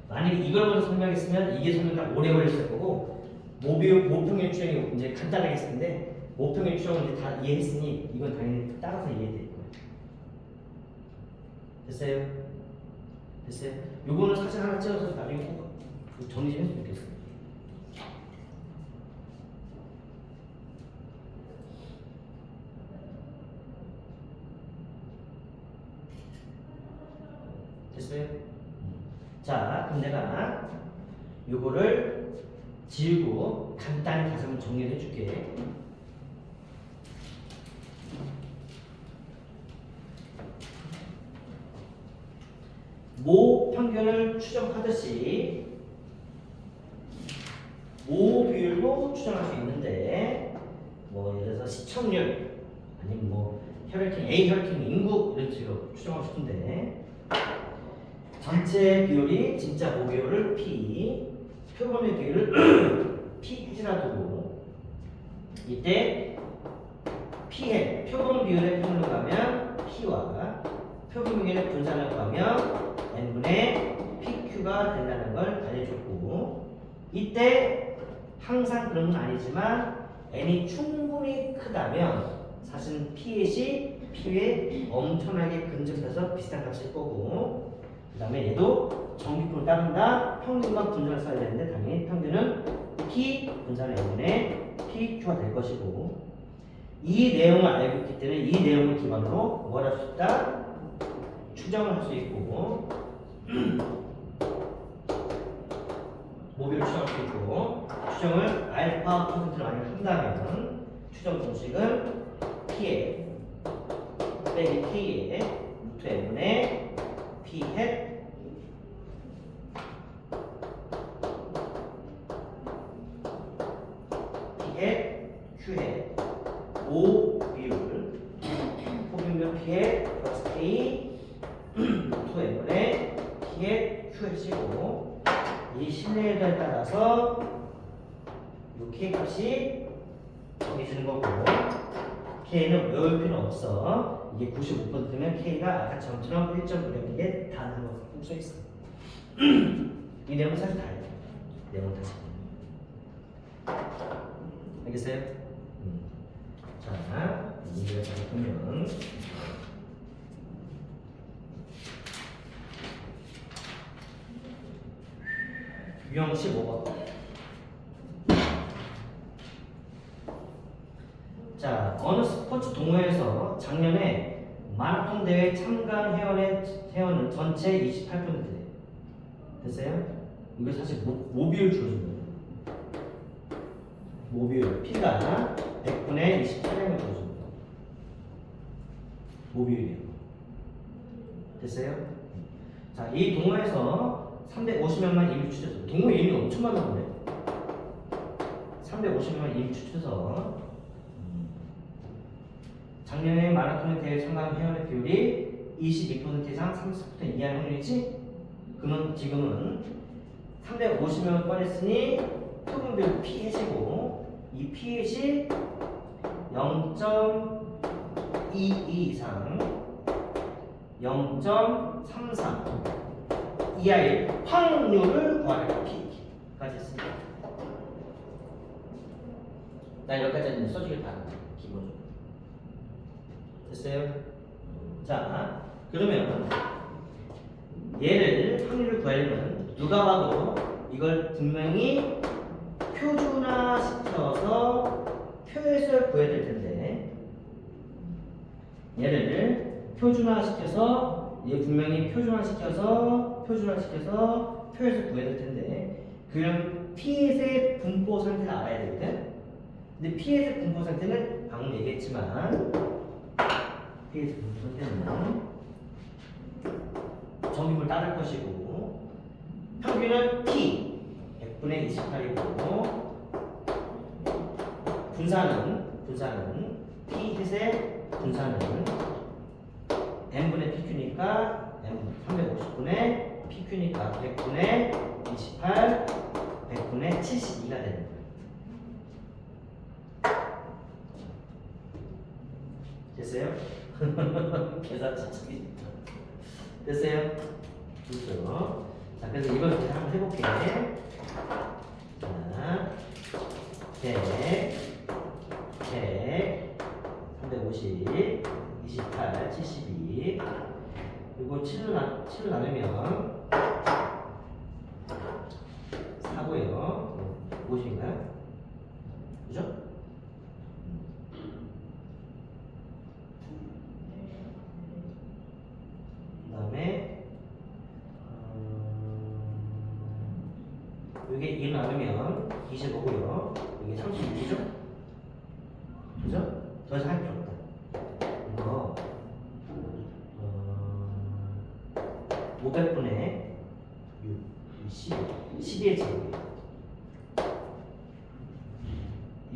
만약에 이걸 먼저 설명했으면 이게 설명이 오래 걸렸을 거고 모평의 추정이 이제 간단하게 했을 텐데 모평의 추정을 이제 다 이해했으니 이건 당연히 따라서 이해될 거예요. 됐어요? 됐어요? 요거는 사진 하나 찍어서 나중에 꼭 정리 좀 했으면 좋겠어요. 됐어요? 자, 그럼 내가 요거를 지우고 간단히 다시 한번 정리를 해줄게. 모 평균을 추정하듯이 모 비율도 추정할 수 있는데 뭐 예를 들어서 시청률 아니면 뭐 혈액형 A 혈액형 인구 이런 식으로 추정하고 싶은데 전체 비율이 진짜 모 비율을 P 표본의 비율을 P 해지라두고 이때 P해 표본 비율의 표준으로 가면 P와 표본 비율의 분산을 가면 n분의 PQ가 된다는 걸 알려줬고 이때 항상 그런 건 아니지만 n이 충분히 크다면 사실은 P햇이 P에 엄청나게 근접해서 비슷한 값일 거고 그 다음에 얘도 정비품을 따른다 평균과 분산을 써야 되는데 당연히 평균은 P 분산 n분의 PQ가 될 것이고 이 내용을 알고 있기 때문에 이 내용을 기반으로 뭘 할 수 있다? 추정을 할 수 있고 모비를 추정할 수 있고 추정을 알파 퍼센트로 많이 한다면 추정 공식은 P에 빼기 K에 루트 n분의 P 햇 P 햇 Q 햇 O 비율 포비율 P 햇 플러스 K 루트 n분의 P 햇 Q 햇이고 이 신뢰도에 따라서 이 K 값이 정해지는 거고 K는 외울 필요 없어. 이게 95%면 K가 아까처럼 1.9에 다는 거 써있어. 이 내용은 사실 다 알죠. 내용은 다시. 알겠어요? 자, 이제 잘 보면 유형 15번. 자, 어느 스포츠 동호회에서 작년에 마라톤 대회 참가 회원은 전체 28%래. 됐어요? 이거 사실 모비율 줄여준 거예요. 모비율 P가 100분의 28을 줄여준 거예요. 모비율이에요. 됐어요? 자, 이 동호회에서 350명만 임시 추천서. 동호회 이름이 엄청 많아 보네. 350명만 임시 추천서. 작년에 마라톤 대회 참가한 회원의 비율이 22% 이상 30% 이하의 확률이지? 그러면 지금은 350명을 꺼냈으니 표본 비율 P햇이고 이 P햇이 0.22 이상 0.33 이하의 확률을 구하라. P까지 했습니다. 나 여기까지는 써주길 바랍니다. 기본적으로. 됐어요? 자, 그러면 얘를 확률을 구하려면 누가 봐도 이걸 분명히 표준화시켜서 표에서 구해야 될 텐데 얘를 표준화시켜서 얘 분명히 표준화시켜서 표에서 구해야 될 텐데 그럼 P의 분포 상태를 알아야 되거든. 근데 P의 분포 상태는 방금 얘기했지만 P의 분포 상태는 정비물 따를 것이고 평균은 T 100분의 28이고 분산은 P 햇의 분산은 n분의 pq니까 n 350분의 pq니까 100분의 28 100분의 72가 되는 거예요. 됐어요? 계산 지적이 됐어요? 됐죠? 자, 그래서 이걸 한번 해볼게. 자, 100, 350, 28, 72 그리고 7로 나누면 4고요. 50인가요? 그죠? 그 다음에 이게 2 나누면 25고요. 이게 36이죠? 그죠? 더 이상 할 필요 없다. 이거 500분의 6, 12의 제곱이에요. 이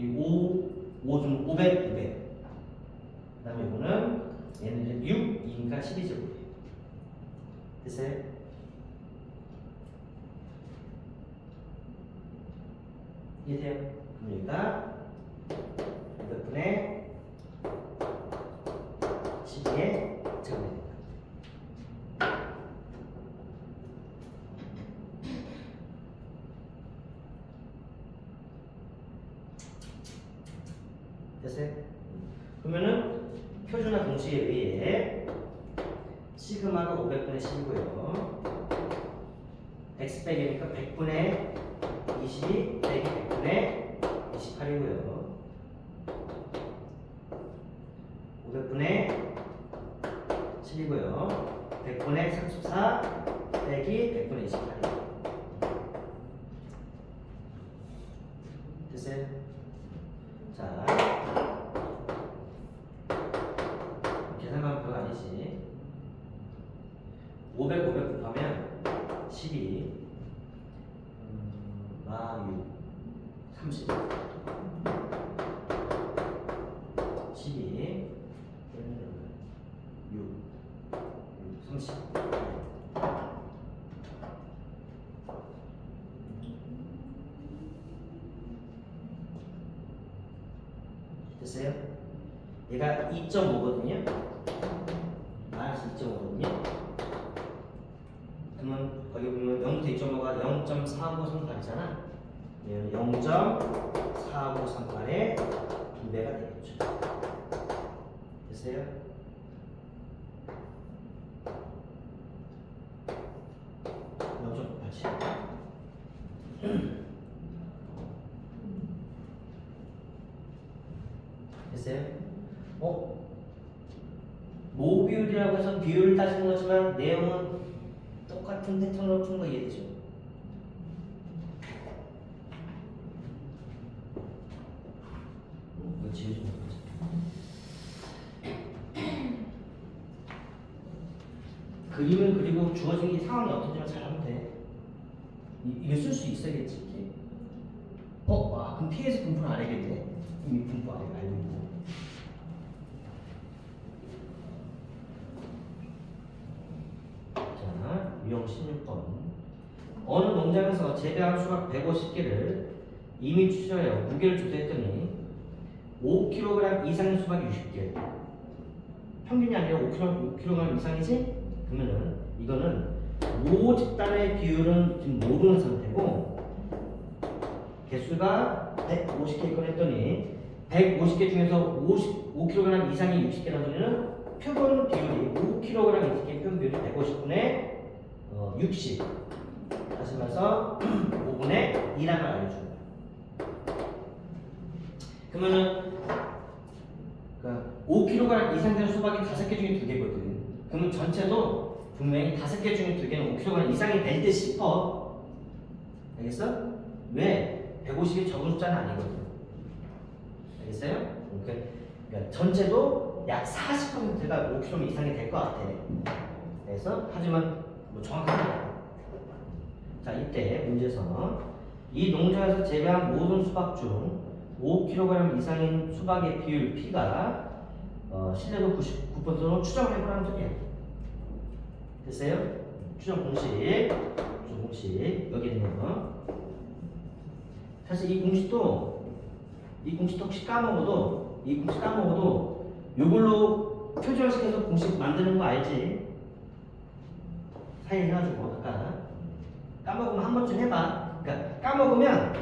5 중 500, 200. 그 다음에 이거는 얘는 이제 6, 2니까 12제곱이에요. 됐어요? 이해돼요? 그럼 여기가 500분의 12의 제곱입니다. 됐어요? 그러면은 표준화 공식에 의해 시그마가 500분의 10이고요. x 빼기니까 100분의 20 빼기 100분의 28이고요. 500분의 10이고요. 100분의 34 빼기 100분의 28이에요. 됐어요? 자, 계산하면 별거 아니지. 500, 500 곱하면 12 6, 30 12 6, 30 됐어요? 얘가 2.5거든요. 마이너스 2.5거든요. 그러면 거기 보면 0부터 2.5가 0.4538이잖아. 얘는 0.4538의 2배가 되겠죠. 됐어요? 됐어요? 모비율이라고 해서 비율을 따지는 거지만 내용은 똑같은 패턴으로 푼 거 이해되죠? 이거 지워주면 되지. 그림을 그리고 주어진 이 상황이 어떤지만 잘하면 돼. 이게 쓸 수 있어야겠지. 이게. 그럼 P에서 분포는 안 해야겠네. 이미 분포 알고 있고. 자, 유형 16번. 어느 농장에서 재배한 수박 150개를 이미 추정하여 무게를 조사했더니 5kg 이상의 수박이 60개. 평균이 아니라 5kg 이상이지? 그러면은 이거는 5집단의 비율은 지금 모르는 상태고 개수가 150개 했더니 150개 중에서 5kg 이상이 60개라는 소리는 표본 비율이 5kg 이상의 표본 비율이 150분의 60 하시면서 5분의 2라는 걸 알려줍니다. 그러면은 5kg 이상 되는 수박이 5개 중에 2개거든. 그러면 전체도 분명히 5개 중에 2개는 5kg 이상이 될 듯 싶어. 알겠어? 왜? 150이 적은 숫자는 아니거든. 알겠어요? 그러니까 전체도 약 40%가 5km 이상이 될 것 같아. 그래서 하지만 뭐 정확하게. 자, 이때 문제에서 이 농장에서 재배한 모든 수박 중 5kg 이상인 수박의 비율 P가 신뢰도 99%로 추정을 해보라는 소리야. 됐어요? 추정 공식 여기 있네요. 사실 이 공식도 혹시 까먹어도 이걸로 표준화시켜서 공식 만드는 거 알지? 사인 해가지고 아까 까먹으면 한 번쯤 해봐. 그러니까 까먹으면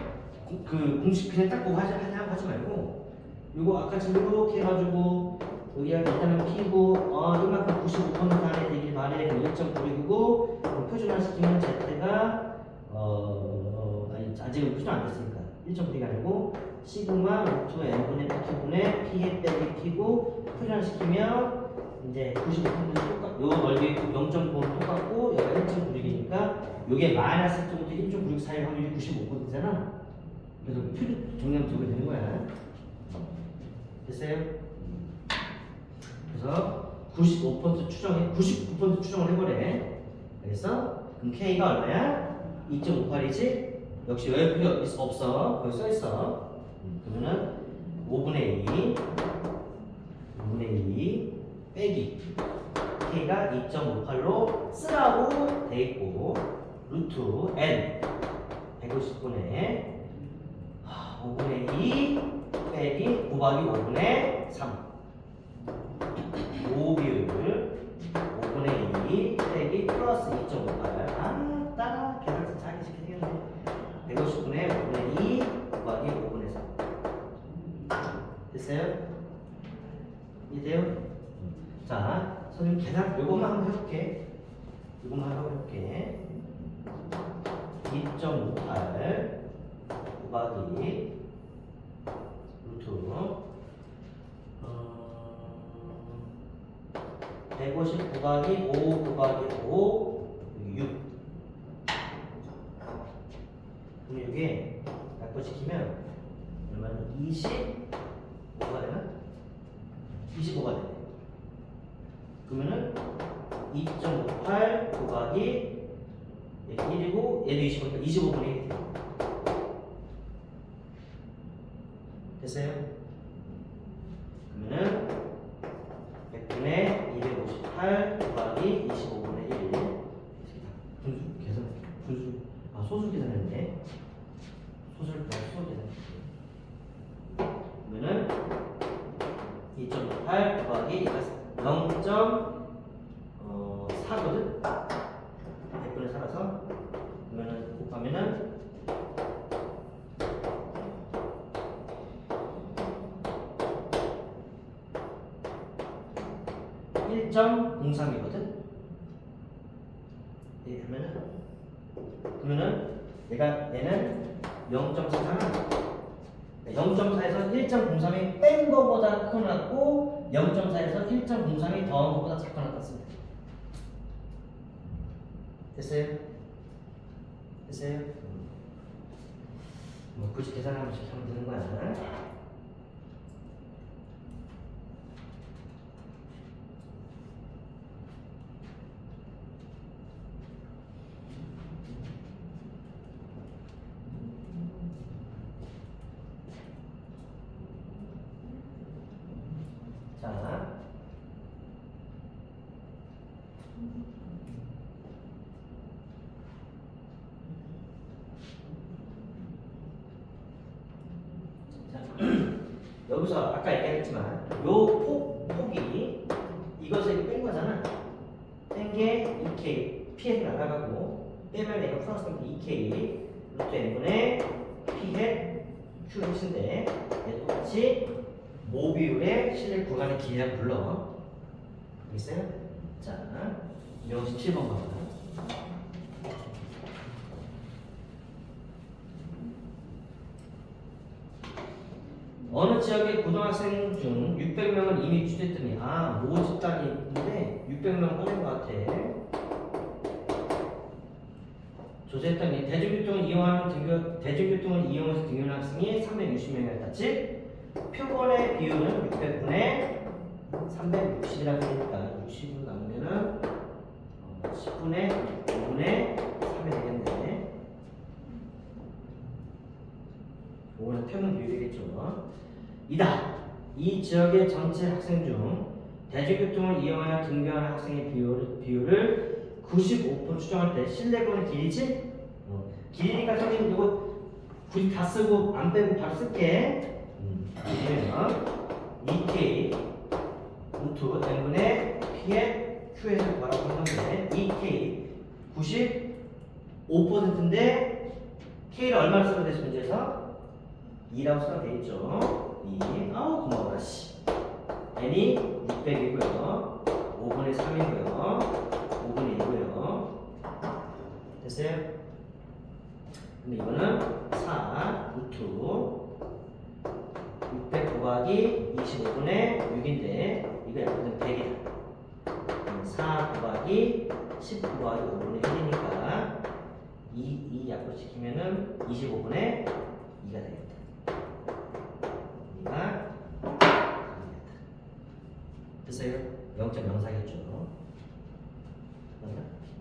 그 공식 그냥 딱 보고 하지 말고 이거 아까 지금 이렇게 해가지고 여기가 일단은 P고 이만큼 95% 안에 되길 바래. 1.9이고 표준화시키면 Z가 아직은 표준 안 됐으니까 1.9가 아니고 시그마 루트 n분의 P분의 P의 빼기 P고 표준화시키면 이제 95% 똑같. 요 넓이 0.9는 똑같고 여기가 1.96이니까 요게 마이너스 1.5대 1.96 사이 확률이 95%잖아. 그래서 표준 정리하면 저게 되는 거야. 됐어요? 그래서 95% 추정해 99% 추정을 해보래. 알겠어? 그럼 K가 얼마야? 2.58이지? 역시 외울 필요 없어. 거기 써있어. 그러면은 5분의 2 빼기 K가 2.58로 쓰라고 돼있고 루트 N 150분의 5분의 2 빼기 곱하기 5분의 3 5비율 5분의 2 빼기 플러스 2.58 따라 계산서 짜기 시키겠네. 150분의 5분의 2 곱하기 5분의 3 됐어요? 이해돼요? 자, 선생님 계산 요것만 한번 해볼게. 2.58 곱하기 루트 150 곱하기 5 곱하기 5 6. 그럼 이게 약분시키면 얼마나 25가 되나? 25가 되네. 그러면은 2.58 곱하기 1이고 얘도 25니까 25분의 1이 돼요. 됐어요? 그러면은 100분의 258 곱하기 25분의 1 분수 계산 소수 계산했네. 소수를 소수 계산. 그러면은 2.58 곱하기 0.4거든. 100분의 4라서 그러면은 곱하면은 1.03이거든. 예, 그러면은 얘는 0.4잖아. 0.4에서 1.03이 뺀 거보다 커났고 0.4에서 1.03이 더한 거보다 작게 나타났습니다. 됐어요? 뭐 굳이 계산하면 하면 되는 거야. 자, 여기서 아까 얘기했지만 요 폭이 이것을 이렇게 뺀 거잖아. 뺀 게 2K P에서 날아가고 빼면 얘가 플러스니까 2K 루트 N분의 P의 Q H인데 얘도 똑같이 모비율의 실내 구간의 길이라고 불러. 알겠어요? 자, 57번 봐봐. 어느 지역의 고등학생 중 600명을 이미 취재했더니 모집단이 있는데 600명 꺼낸 것 같아. 조사했더니 대중교통을 이용하는 그 대중교통을 이용해서 등교하는 학생이 360명이었다. 즉 표본의 비율은 600분의 360이라고 되니까 60으로 나누면은 10분의 5분의 3이 되겠네. 이거는 표본 비율이겠죠. 이다. 이 지역의 전체 학생 중 대중교통을 이용하여 등교하는 학생의 비율을 95% 추정할 때 실내권의 길이지? 길이니까 선생님 이거 굳이 다 쓰고 안 빼고 바로 쓸게. 그러면 2K 루트 n분의 P의 Q에서 뭐라고 한 건데 2K 95%인데 K를 얼마로 써도 되지 문제에서? 2라고 써도 되겠죠. 2. 아우 고마워라 씨. n이 600이고요. 5분의 3이고요. 5분의 2고요. 됐어요? 근데 이거는 4 루트 600 곱하기 25분의 6인데 이거 약분은 100이다. 4 곱하기 10 곱하기 5분의 1이니까 2 약분시키면은 25분의 2가 되겠다. 2가 됐어요? 0.04겠죠?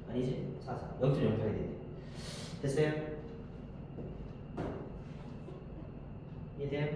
아니지? 0.04가 되네. 됐어요? 이해돼요?